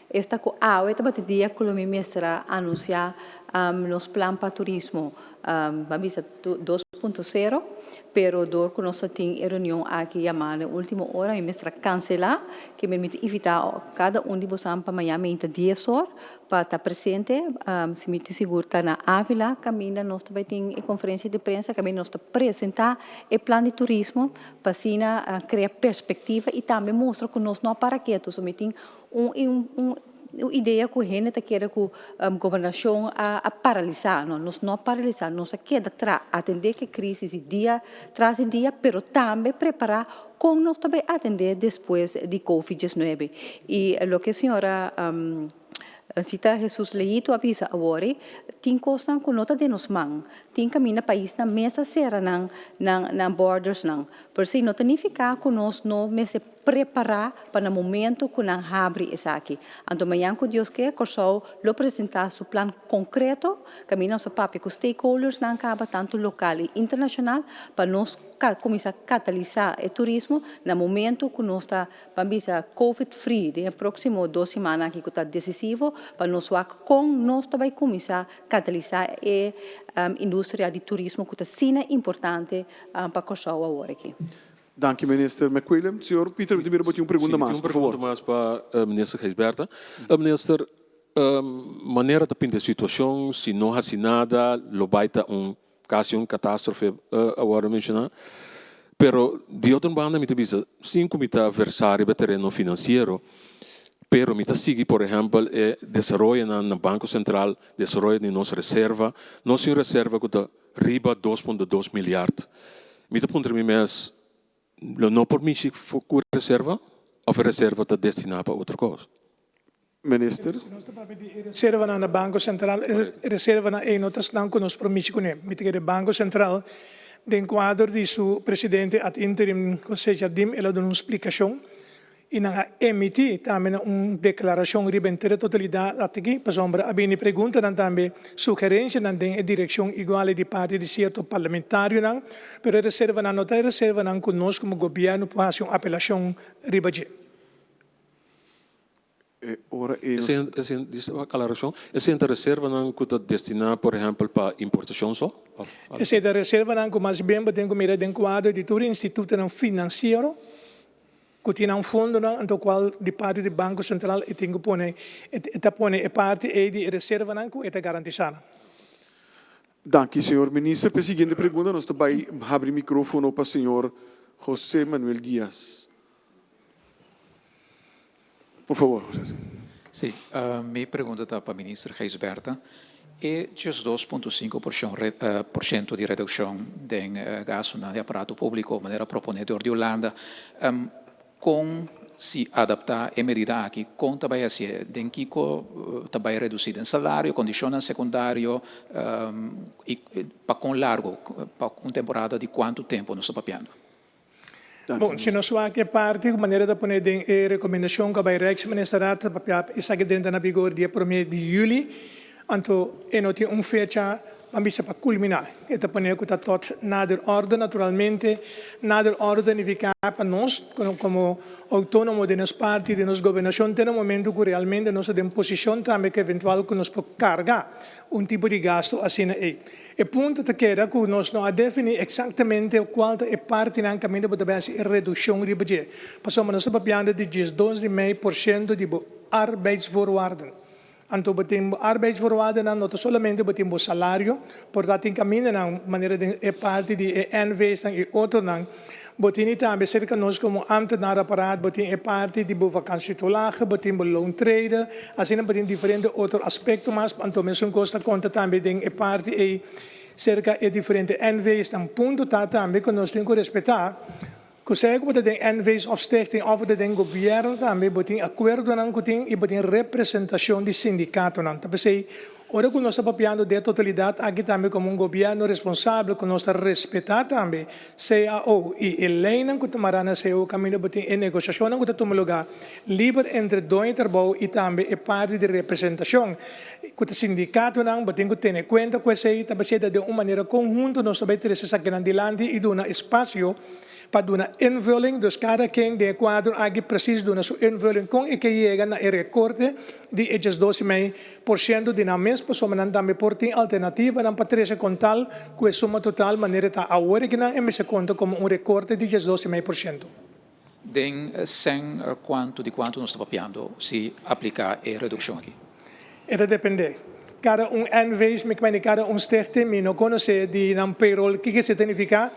Esta co estava dia que o ministro anunciar nos plan para turismo, vamos 2.0, pero dor que nós temos reunião aqui chamada última hora, o ministro cancelar, que permite evitar cada de vocês para amanhã entre 10 horas para estar presente, se me seguro que na Ávila, caminha nós também tem conferência de imprensa, caminha nós apresentar o plano de turismo para criar perspectiva e também mostrar que nós não para quietos, somente ideia que a gente quer que a governação a paralisar, nós não paralisar, nós quer atender que crise dia traz dia, pero também preparar como nós também atender depois de COVID-19. E o que a senhora cita Jesus Leito avisa agora, tem coisa que nota de nos man, tem caminho país na mesa será na borders não, por isso não significa que nós não se preparar para o momento que não abre isso aqui. Então amanhã que Deus quer, Corsol lo apresentar seu plano concreto, caminho nosso papel com stakeholders não acaba tanto local e internacional para nós começar a catalisar o turismo no momento que nós está para COVID-free, no próximo 2 semanas que está decisivo para nós com nós também começar a catalisar a indústria de turismo que está importante para Corsol agora aqui. Dank u, minister McWilliam. Senhor Pieter, primeiro bote uma pergunta mais, por favor. Mais para o ministro Geisberta. Minister, maneira de pintar a situação, se não há nada, lo baita caso catástrofe agora mencionar. Pero de outra banda, me diz, 5 mita versário de terreno financeiro, pero me sigue, por exemplo, desenvolve no Banco Central, desenvolve de nossa reserva que está riba 2.2 milhões. Me pergunto mais não por mim com reserva ou reserva está destinada para outra coisa? Minister. Reserva na Banco Central, reserva na notas não conosco promete com ele. O Banco Central, de enquadro de seu presidente ad interim José Jardim, ela deu uma explicação e não emitir também uma declaração de totalidade aqui, para sombra, a bem pergunta também sugerência na direção igual de parte de certo parlamentário não, pero reserva na nota reserva não conosco como governo para fazer uma apelação ribaje. Ora Essa aclaração, essa reserva não que destinar, por exemplo, para importação só? Essa reserva não como mais bem tem como ir dentro quadro de todo instituto não financeiro que tem fundo não, então qual de parte do Banco Central e tem que pôr e parte de reserva não que é garantizada. Dank u, senhor ministro. Para a seguinte pergunta, nós também abrimos o microfone para o senhor José Manuel Dias. Por favor, José. Sim, minha pergunta está para o ministro Geisberta. É 2,5% de redução de gasto no aparato público, de maneira proponida de Holanda, com se adaptar a medida aqui, com também assim, tem que também reduzir o salário, condição secundário, e para com largo, para uma temporada de quanto tempo nós estamos papiando? Bom, se nós vamos aqui parte, a maneira de pôr a recomendação que vai Rex Ministerato papiar, está dentro na vigor dia 1 de julho, então, não tem uma fecha para culminar. Eta pone que está tot nader orde, naturalmente, nader orde significa para nós, como autônomo de nossa parte, de nossa governação, tem um momento que realmente nós temos posição também que eventual que nós podemos carregar tipo de gasto assim aí. E ponto que era que nós não definimos exatamente qual é parte do caminho para a redução de budget. Passamos nós estamos de 12,5% de arbeidsvoorwaarden. Então, batemos arbeidsvoorwaarden não somente batemos salário, portanto, em caminho na maneira de parte de NV's e outro não, batemos também cerca nós como ambtenaar apparaat, batemos parte de vakantietoelage, batemos loontreden, assim batemos diferentes outros aspectos, mas então mesmo custa conta também de parte e cerca de diferentes NV's, dan ponto tá também que nós temos que respeitar. Kusego dat de NV's of stichting of de governo também botem acordo não cotem e botem representação de sindicato não. Então sei, ora que nós estamos papiando de totalidade aqui também como governo responsável que nós está respeitar também CAO e lei não que tomará na CAO caminho botem em negociação não que toma lugar livre entre dois trabalho e também é parte de representação. Que o sindicato não botem que ter em conta que sei também sei de uma maneira conjunta nós também ter esse saque adelante e dar espaço para uma invulling, dus cada quem de quadro aqui precisa de uma sua invulling com e que chega na recorte de 12,5% de na mesma pessoa não também por tem alternativa não para trazer contal com a soma total maneira tá agora que não se conta como recorte de 12,5%. Den sem quanto nós estamos papiando se aplicar a redução aqui? Era depende. Cada NV's, cada stichting, não conhece de payroll, o que significa?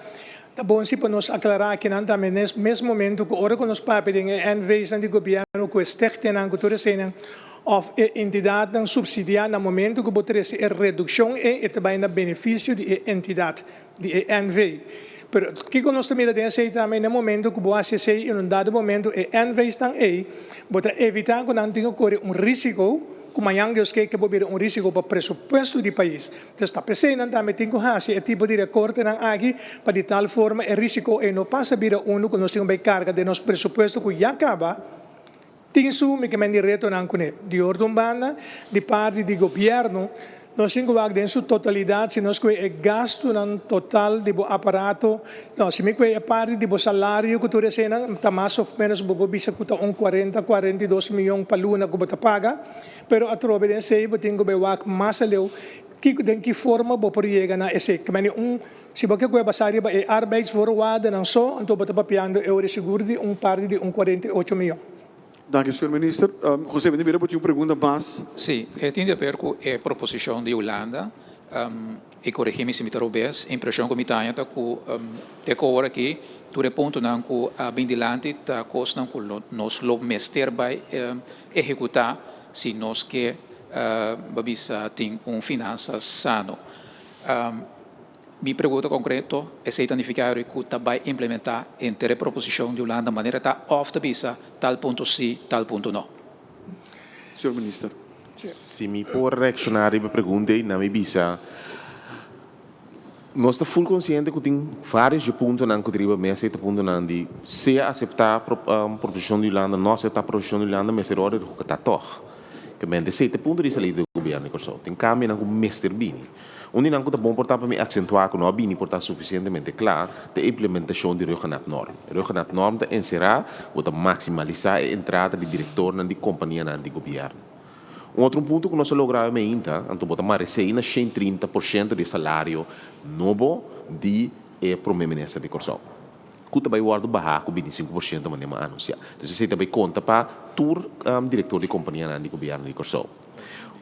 Tá bom, se para nós aclarar que não também nesse mesmo momento que ora que nós papel NV's de governo que stichting não que todos são of entidade não subsidiar no momento que botar essa redução e também no benefício de entidade de NV. Pero que nós também temos também no momento que boa se em dado momento NV's não botar evitar que não tenha correr risco como yang Deus quer que bobeira risco para o presupuesto do país. Então, está pensando também tem que fazer tipo de recorte aqui para de tal forma o risco não passa a vir que nós temos bem carga de nosso presupuesto que já acaba. Tem isso que me direto não com de ordem banda, de parte do governo, nós temos que ver em sua totalidade se nós é gasto no total do aparato, não, se me é parte do salário que tu recebe, está mais ou menos bisa que 42 milhões para luna que você paga, pero a trobe de sei, você tem que ver mais além que forma você chega na esse, que se você quer basar é arbeidsvoorwaarden não só, então você papiando eu seguro de parte de 48 milhões. Dank u, senhor minister. José Benedito, pode uma pergunta mais? Sim, tem a ver com a proposição de Holanda, e corrigir-me se me estou bem, a impressão que me tenho é que até agora aqui, todo ponto não que a bem dilante está coisa que nós lo mester vai executar se nós que babisa tem finanças sano. Minha pergunta concreta é se identificar que também implementar entre a proposição de Holanda de maneira que of the visa tal ponto sim, tal ponto não. Senhor ministro. Se me pode reaccionar a pergunta na minha visa, nós estamos full consciente que tem vários pontos na que deriva mesa e ponto na de se aceitar a produção de Holanda, nós aceitar a produção de Holanda, mas é hora de que está toch. Que men de sete ponto de saída do governo que só tem caminho na que Mr. Bini. Onde não está bom portar para me acentuar que não Bini portar suficientemente claro de implementação de Reugenat norm. Reugenat norm de encerrar ou de maximalizar a entrada de diretor na de companhia na de governo. Outro ponto que nós logramos ainda, então botar mais receita 130% de salário novo de primeiro-ministro de Corsão. Que também guarda barra com 25% mas nem anunciar. Então você também conta para tour diretor de companhia de governo de Corsão.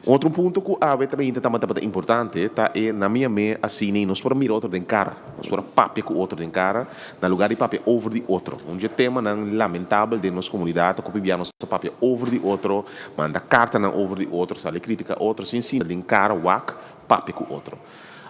Outro ponto que também é importante tá é na minha assim nós podemos mirar outro de cara, nós podemos papel com outro de cara, no lugar de papel over de outro. Tema lamentável de nossa comunidade, que vivia nosso papel over de outro, manda carta na over de outro, sale crítica outro, sem sim de cara wak papel com outro.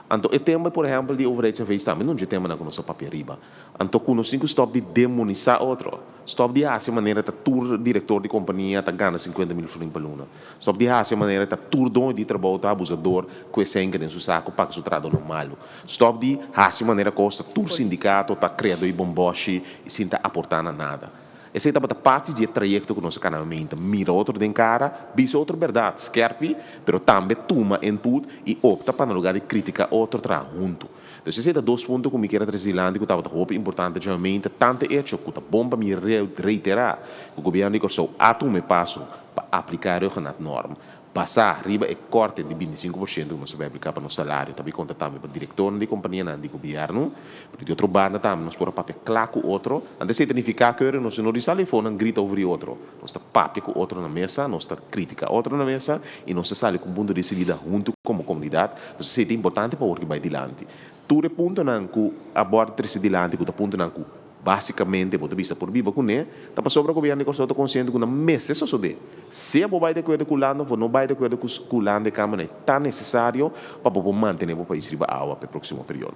Então, o tema, por exemplo, de overheid vez também não é tema na nossa papel riba. Então, quando nós stop de demonizar outro, stop de essa maneira de tour diretor de companhia tá ganha 50 mil francs por ano. Stop de essa maneira de tour dono de trabalho tá abusador, com esse sangue dentro do saco para que o trabalho normal. Stop de essa maneira costa tour sindicato tá criado e bomboche e sem tá aportando nada. Essa é a parte do trajeto que nós canalmente mira outro de cara, bisa outra verdade, skerpi, pero também toma input e opta para no lugar de criticar outro junto. Então, esse é dois pontos que me quero trazer lá, que estava importante, geralmente, tanto hecho que tá bom para me reiterar que o governo de Corsão atume passo para aplicar a norma. Passar arriba e corte de 25% que nós vai aplicar para o nosso salário. Também conta também para o diretor de companhia de governo. De outro banda também, nós podemos papel claro com outro. Antes de significar que nós não telefone grita over o outro. Nós está papel com outro na mesa, nós está crítica outro na mesa e nós está com um ponto de saída junto como comunidade. Isso é importante para o que vai adiante. Tudo ponto não que aborda três adiante, que ponto não que basicamente, vou vista por viva com ele, tá para sobre o governo que estou consciente que na mesa só sobre. Se a vai de acordo com o lado, não vai de acordo com o lado de câmara, é tão necessário para poder manter o país riba água para o próximo período.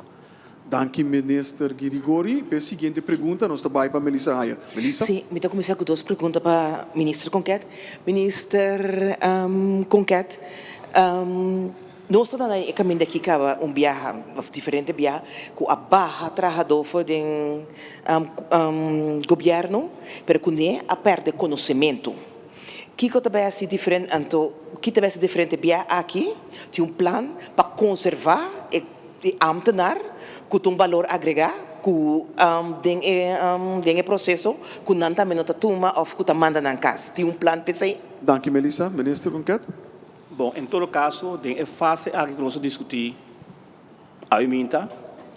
Danke, minister Girigori. A seguinte pergunta, nós estamos para Melissa Ayer. Melissa? Sim, me estou começando com duas perguntas para o ministro Conquet. Minister Conquet, nós estamos no caminho daqui que é viagem, diferente viagem, com a barra trabalhador do governo, mas com ele a perder conhecimento. Que também é diferente, então, que também é diferente viagem aqui, tem plano para conservar e amtenar, com valor agregado, com o processo, com não também não toma ou com manda na casa. Tem plano para isso? Danke, Melissa. Minister Conquet? Bom, em todo caso, é fácil a nós discutir a emenda,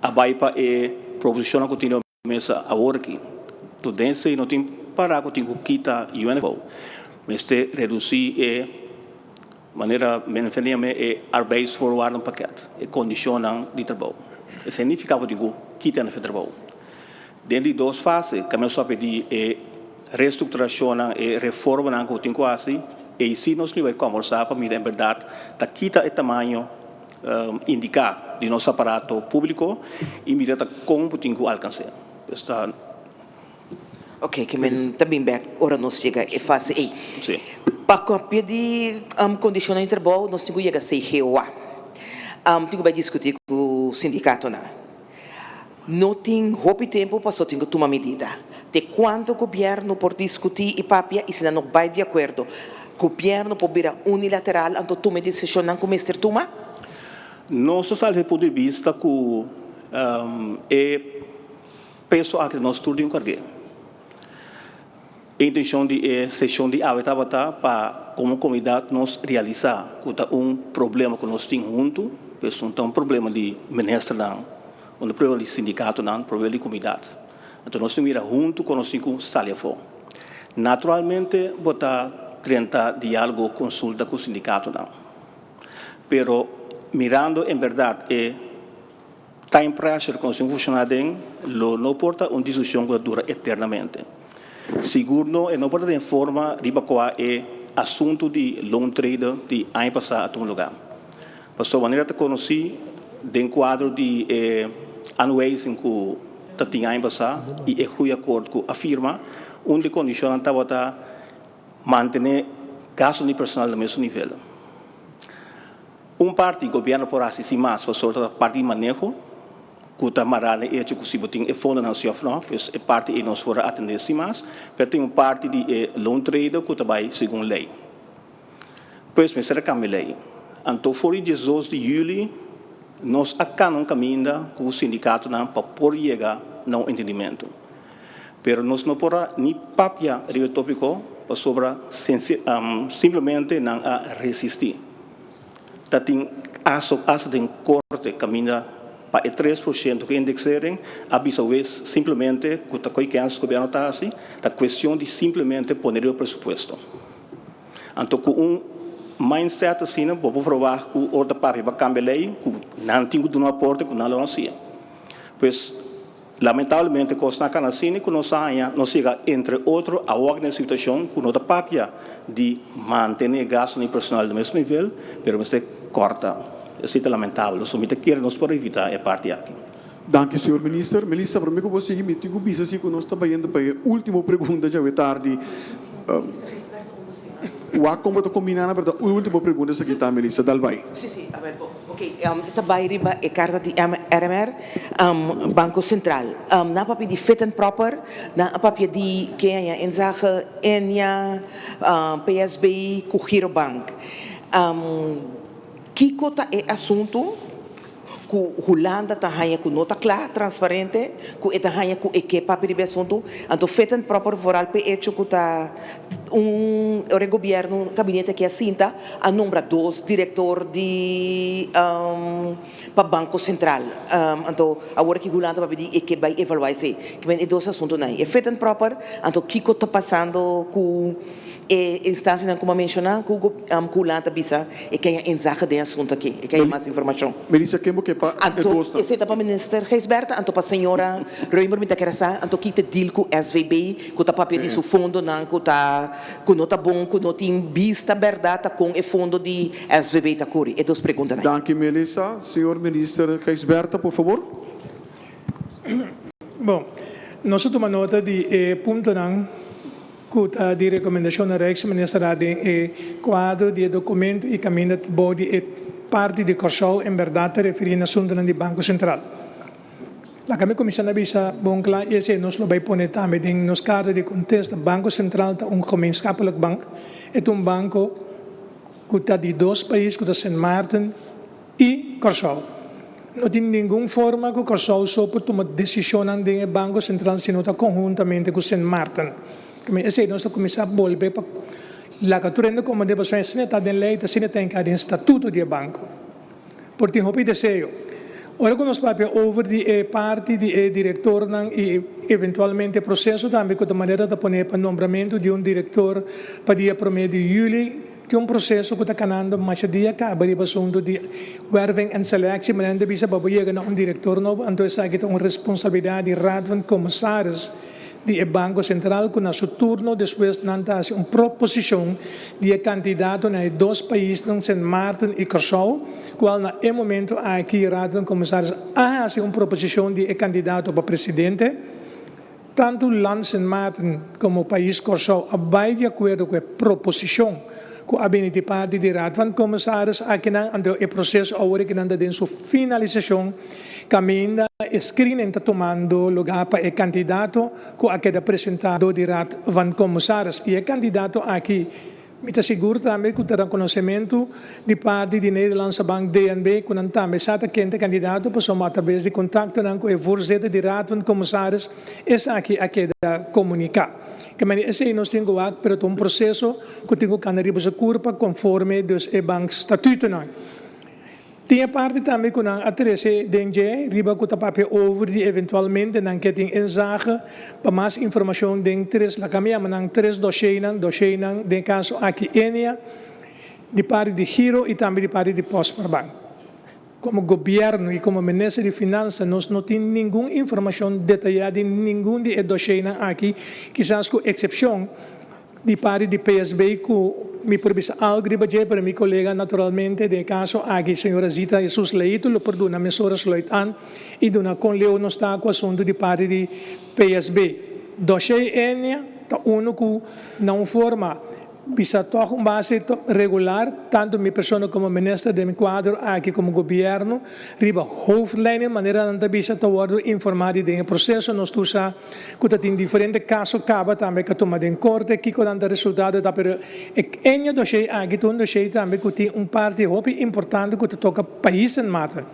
a BAIPA é proposição continua mesa a hora aqui. Tudo isso não tem para que tenha que quitar o UNFO. Mas te reduzir é maneira é arbeidsvoorwaarden pakket, é condicionam de trabalho. Isso significa que tenha que quitar o trabalho. Dentro de duas fases, que nós só pedir é reestruturação e reforma na que tem quase. E se nós não vamos conversar para mirar, em verdade, da quita o tamanho indicar de nosso aparato público e mirar como podemos alcançar. Ok, que também bem, ora nós chega é fácil aí. Sim. Para pedir condição de trabalho, nós temos que chegar a CGOA. Temos que discutir com o sindicato. Não tem roupa e tempo para só ter que tomar medida. De quanto o governo pode discutir e papia e se não vai de acordo. O governo pode vir unilateral, então toma decisão com o mestre Tuma? Nós estamos do ponto de vista que é peso a que nós estudamos carreira. A intenção de sessão de aberta para como comunidade nós realizar um problema que nós temos junto, um problema de ministro não, um problema de sindicato não, um problema de comunidade. Então nós temos que ir junto com nós salia fora. Naturalmente, botar 30 diálogo, consulta com o sindicato não. Pero mirando em verdade time pressure com o funcionário não porta uma discussão que dura eternamente. Segundo, não porta de forma riba qual é assunto de long trade de ano passado a um lugar. Pastor, maneira de conhecer de quadro de anuais em que tinha ano passado e é acordo com a firma, onde condiciona estava manter gasto de personal no mesmo nível. Parte do governo por assim mais, para parte de manejo, Kuta marane hecho que se botin e fundo nacional, pues é parte e nós fora atender si mais, pero tem parte de loan trader kuta vai segundo lei. Pois me será cambia lei. Então foi 18 de julho nós acá não caminha com o sindicato não para por chegar no entendimento. Pero nós não pora ni papia de tópico para sobre simplesmente não a resistir. Tá tem asa de corte caminha para 3% que indexarem, avisa vez simplesmente que está coi que o governo está assim, a questão de simplesmente poner o presupuesto. Então com mindset assim, não vou provar que o outro papel para cambiar lei, que não tem que dar um aporte que não lo hacía. Pois lamentavelmente costa na assim que nós chega entre outro a outra situação que outra papel de manter gasto no personal do mesmo nível, pero me corta. Isso é lamentável. Só me quer nos por evitar a parte aqui. Dank u, senhor minister. Melissa, para mim que você me tem que bisa se nós está indo para a última pergunta já é tarde. O a como to combinando para a última pergunta aqui tá, Melissa, dal vai. Sim, a ver, ok. Também riba a carta de RMR, Banco Central. Na papel de fit and proper, na papel de que é enzage Enia, PSB, Cugiro Bank. Que cota é assunto que Holanda está aí com nota clara, transparente, que está aí com equipa para o assunto, então feito proper foral para hecho que está o governo gabinete que assinta a número 2 diretor de para Banco Central, então agora que Holanda vai pedir que vai evaluar se que vem dois assuntos aí, é feito proper, então que está passando com instância como mencionar que o Lanta bisa e que é enzage de assunto aqui e que é mais informação. Melissa, que é para Anto esse para minister Geisberta, anto para senhora Reimer me quer essa, anto que te deal com SVB, com o papel de seu fundo não com nota bom, com nota em vista verdade com o fundo de SVB tá curi. E duas perguntas. Danke, Melissa. Senhor minister Geisberta, por favor. Bom, nós tomamos nota de ponto não de recomendação da ex-ministra de quadro de documento e caminho de body e parte de Corsol em verdade referindo a assunto do Banco Central. La comissão avisa bom claro esse nos lo vai poner também nos casos de contexto Banco Central é gemeenschappelijk banco é banco que está de dois países que está Sint Maarten e Corsol. Não tem nenhuma forma que Corsol só pode tomar decisão no Banco Central se não está conjuntamente com Sint Maarten. Esse nós começar a volver para la captura como de pessoas se está em lei, se tem que ter estatuto de banco. Porque o que desejo. Ora que nós papel over de parte de diretor e eventualmente processo também com a maneira de poner para nombramento de diretor para dia 1 de julho que processo que está canando mais dia acaba de assunto de werving en selectie mas ainda bisa para chegar a diretor novo então essa aqui tem uma responsabilidade de raad van commissaris de Banco Central com seu turno depois nantas proposição de candidato na dois países não Sint Maarten e Corsol qual na momento aqui raad van commissaris hace proposição de candidato para presidente tanto land Sint Maarten como o país Corsol vai de acordo com a proposição que a de parte de raad van commissaris aqui na o processo agora que anda dentro sua finalização caminha screening está tomando lugar para o candidato que é apresentado de raad van commissaris e o candidato aqui me asseguro também que terá conhecimento de parte de Nederlandse Bank DNB que não também está quente candidato para somar através de contato com o voorzitter de raad van commissaris é aqui a comunicar. Que esse nós temos que pero um processo que temos que arribar a curva conforme dos bank estatuto não. Tinha parte também com a trece dengue riba com o papel over de eventualmente não que tem enzage para mais informação dentro la caminha não três dossiês não de caso aqui Enia de parte de Giro e também de parte de Postbank. Como governo e como ministro de Finanças, nós não temos nenhuma informação detalhada em nenhum de dossiês aqui, quizás com exceção de parte de PSB, que me provisa algo para meu colega, naturalmente, de caso aqui, senhora Zita Jesus Leito, lo perdona, mesoras Loitan, e dona com Leo não está com o assunto de parte de PSB. Dossiê Enia, uno que não forma bisa toch base regular, tanto mi persona como minister de mi cuadro aquí como gobierno, riba hoofdlijnen, manera de bisa te worden informado de el proceso, nos tusa, que in diferentes casos acaba también que toma en corte, que con el resultado da pero en el dossier aquí, un dossier también que tiene parte hopi importante que te toca país en mata.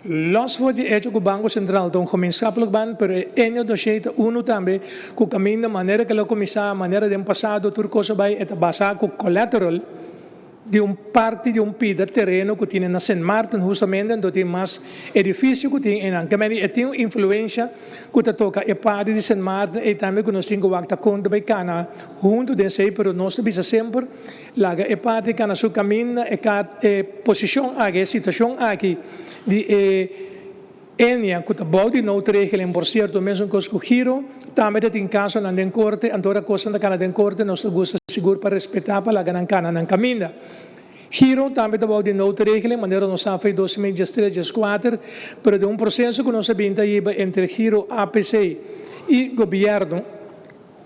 Los voor die hecho que o Banco Central tem gemeenschappelijk ban, pero en el dossier uno também que camina maneira que lo comisa, maneira de passado tur cosa vai et basado com collateral de parte de pida terreno que tem na Saint Martin justamente onde tem mais edifício que tem em Ancamani e tem influência que te toca e parte de Saint Martin e também que nós temos que wakta conta by cana junto de sei pero nós bisa sempre laga e parte cana su caminho e posição aqui situação aqui de enia que bouw die noodregeling por cierto mesmo com o giro também tem caso na den corte andora coisa da cana den corte nós gosta seguro para respeitar para laga na cana na caminho giro também bouw die noodregeling maneira nós sabe 2023 2024 pero de processo que nós sabemos entre giro APC e governo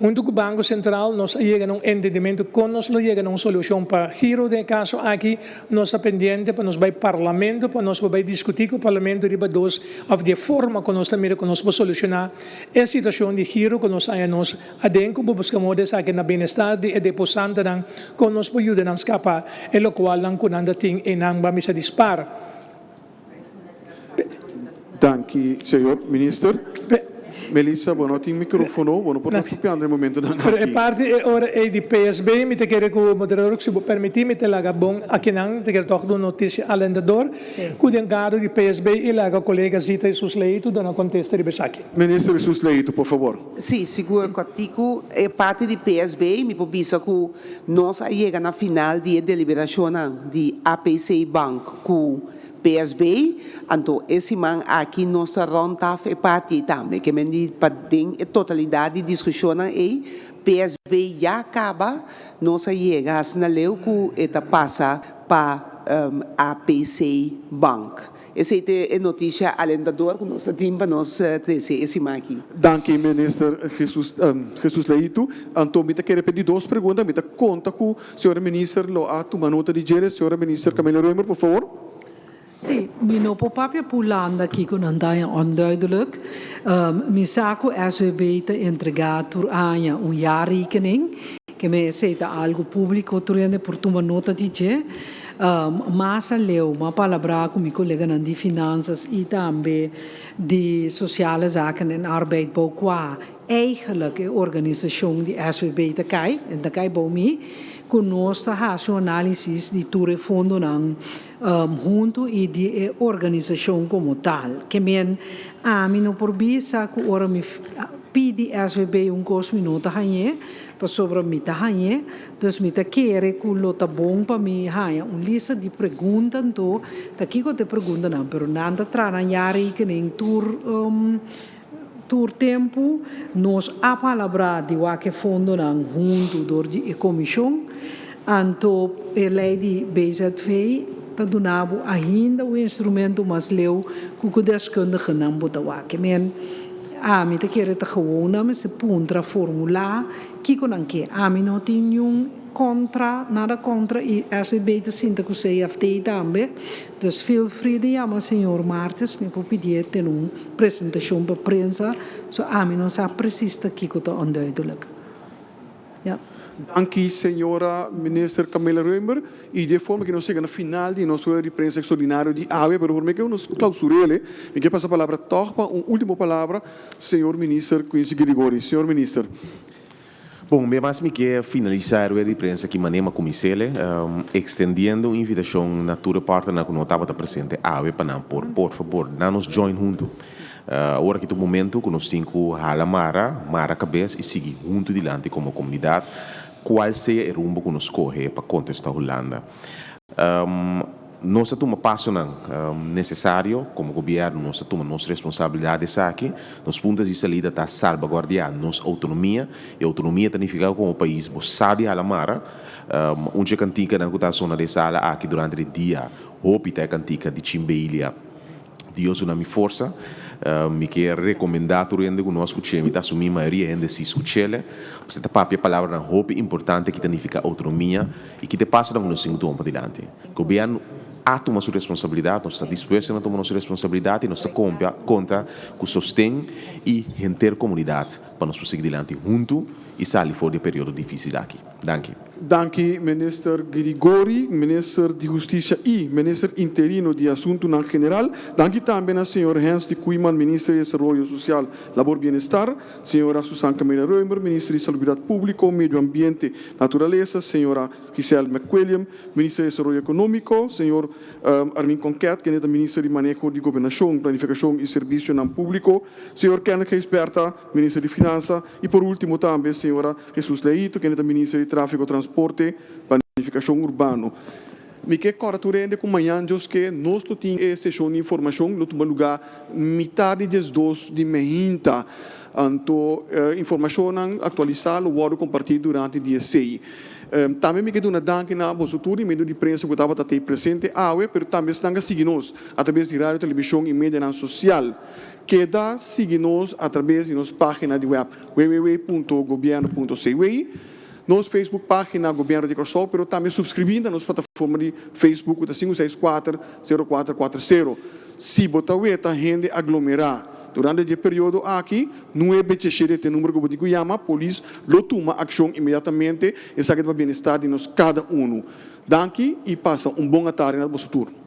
junto com o Banco Central, nós chegamos a entendimento com nós chegamos a uma solução para giro de caso aqui, nós estamos pendentes para nós vai parlamento, para nós vai discutir com o parlamento de dois de forma que nós também que nós vamos solucionar a situação de giro que nós nós adenco para buscar modos aqui na bem-estar de depositante não com nós para ajudar a escapar e o qual não com nada tem e não vamos a dispar. Dank u, senhor minister. Melissa, bueno, tem microfono, bueno, por no momento da a parte ora é de PSB, me te quero que o moderador se permitir me te laga bom aqui não, te quero tocar uma notícia alendador, que o engado de PSB e laga colega Zita Jesus Leito dona contesta de Besaki. Minister Jesus Leito, por favor. Sim, seguro contigo, é parte de PSB, me pobisa que nós chega na final de deliberação de APC Bank com PSB, então esse man aqui nós ronda é parte também, que me diz para a totalidade de discussão aí PSB já acaba, nós chega na lei que passa para APC Bank. Essa é a notícia alentadora que nós temos para nós trazer esse man aqui. Dank u, minister Jesus Leito. Então, me quero pedir duas perguntas, me conta com o senhor minister, lo a tomar nota de gere, senhora minister Camila Roemer, por favor. Sim, mijn papapje pulanda kiko nandayan onduidelijk. Mijn zaken SWB te entregar door Anja een jaarrekening. Que me aceita algo público turende por tomar nota de je. Mas leu uma palavra com meu colega de finanças e também de sociale zaken en arbeidbouw qua eigenlijk de organisatie die SWB te kai en te kai bouw mee. Conosco a sua análise de tudo fundo não junto e de organização como tal. Que men a mim não por bisa que ora me pedi SWB minutos hanhe para sobre me ta hanhe, dus me ta querer que lo tá bom para me hanhe lista de perguntas então daqui que te pergunta não, pero nada trana yari que nem tur tempo nós a palavra de que fundo não junto do de comissão anto a lei de BZV tá donavo ainda o instrumento mas leu que o deskundige não botawa que men me te querer te gewoon mas se puntra formular que com que me não tem nada contra e SB te sinta que o CFT também. Dus feel free de chamar senhor Martins, me pode pedir ter uma apresentação para a prensa, so mim não sabe precies aqui que está onduidelijk. Ja. Dank u, senhora minister Camila Roemer. E de forma que nós chegamos no final de nosso de prensa extraordinário de AVE, pero por mim que nós clausurele, e que passa a palavra torpa, uma última palavra, senhor minister Quincy Grigori. Senhor minister. Bom, mas me quer finalizar a imprensa que manema comissele, extendendo a invitação na tua parte na que não estava presente, para por favor, nos join junto. Agora que é o momento que nós temos que mara cabeça e seguir junto adiante como comunidade, qual seja o rumbo que nos corre para contestar a Holanda. Nós temos um passo necessário, como governo, nós temos nossa responsabilidade aqui, nos pontos de saída está salvaguardar nossa autonomia, e autonomia significa como o país sabe a mara, onde cantica na zona de sala aqui durante o dia, hopi tá cantica de Chimbelia, Deus na minha força, me quer recomendar tu rende conosco chemi tá assumir maioria ainda se escuchele você tá papia palavra na hope importante que significa autonomia e que te passa da no sintoma para diante governo toma sua responsabilidade, nós estamos dispostos a tomar nossa responsabilidade e nós estamos conta com o sustento e a comunidade para nós seguir adiante junto e sair fora do período difícil aqui. Danke. Danke, minister Grigori, minister de Justiça e minister interino de Assunto na General. Danke também ao senhor Hans de Kuiman, ministro de Desenvolvimento Social, Labor e Bem-Estar, senhora Susana Camila Reumer, ministra de Saúde Pública, Meio Ambiente e Natureza, senhora Giselle McWilliam, ministra de Desenvolvimento Econômico, senhor Armin Conquet, que é o ministro de Manejo de Governação, Planificação e Serviço não Público, senhor Kenneth Geisberta, ministro de Finanças, e por último também senhora Jesus Leito, que é o ministro de Tráfego, Transporte, Planificação Urbano. Me que corretorende com manhã que nós temos essa sessão de informação no toma lugar metade das duas de meia. Então, informação atualizada, o áudio compartilhado durante o dia 6. Também me quero dar danke na vossa tudo e meio de imprensa que estava até presente, mas também estão seguindo-nos através de rádio, televisão e mídia social. Queda seguir-nos através de nossa página de web www.governo.cw, nossa Facebook página Governo de Corsol, mas também subscrevendo a nossa plataforma de Facebook da 564-0440. Se botar a gente aglomerar durante o período aqui, não é bechecheiro de número que eu digo, chama a polícia, lo toma ação imediatamente e sabe o bem-estar de nós cada um. Danke e passa bom tarde no vosso turno.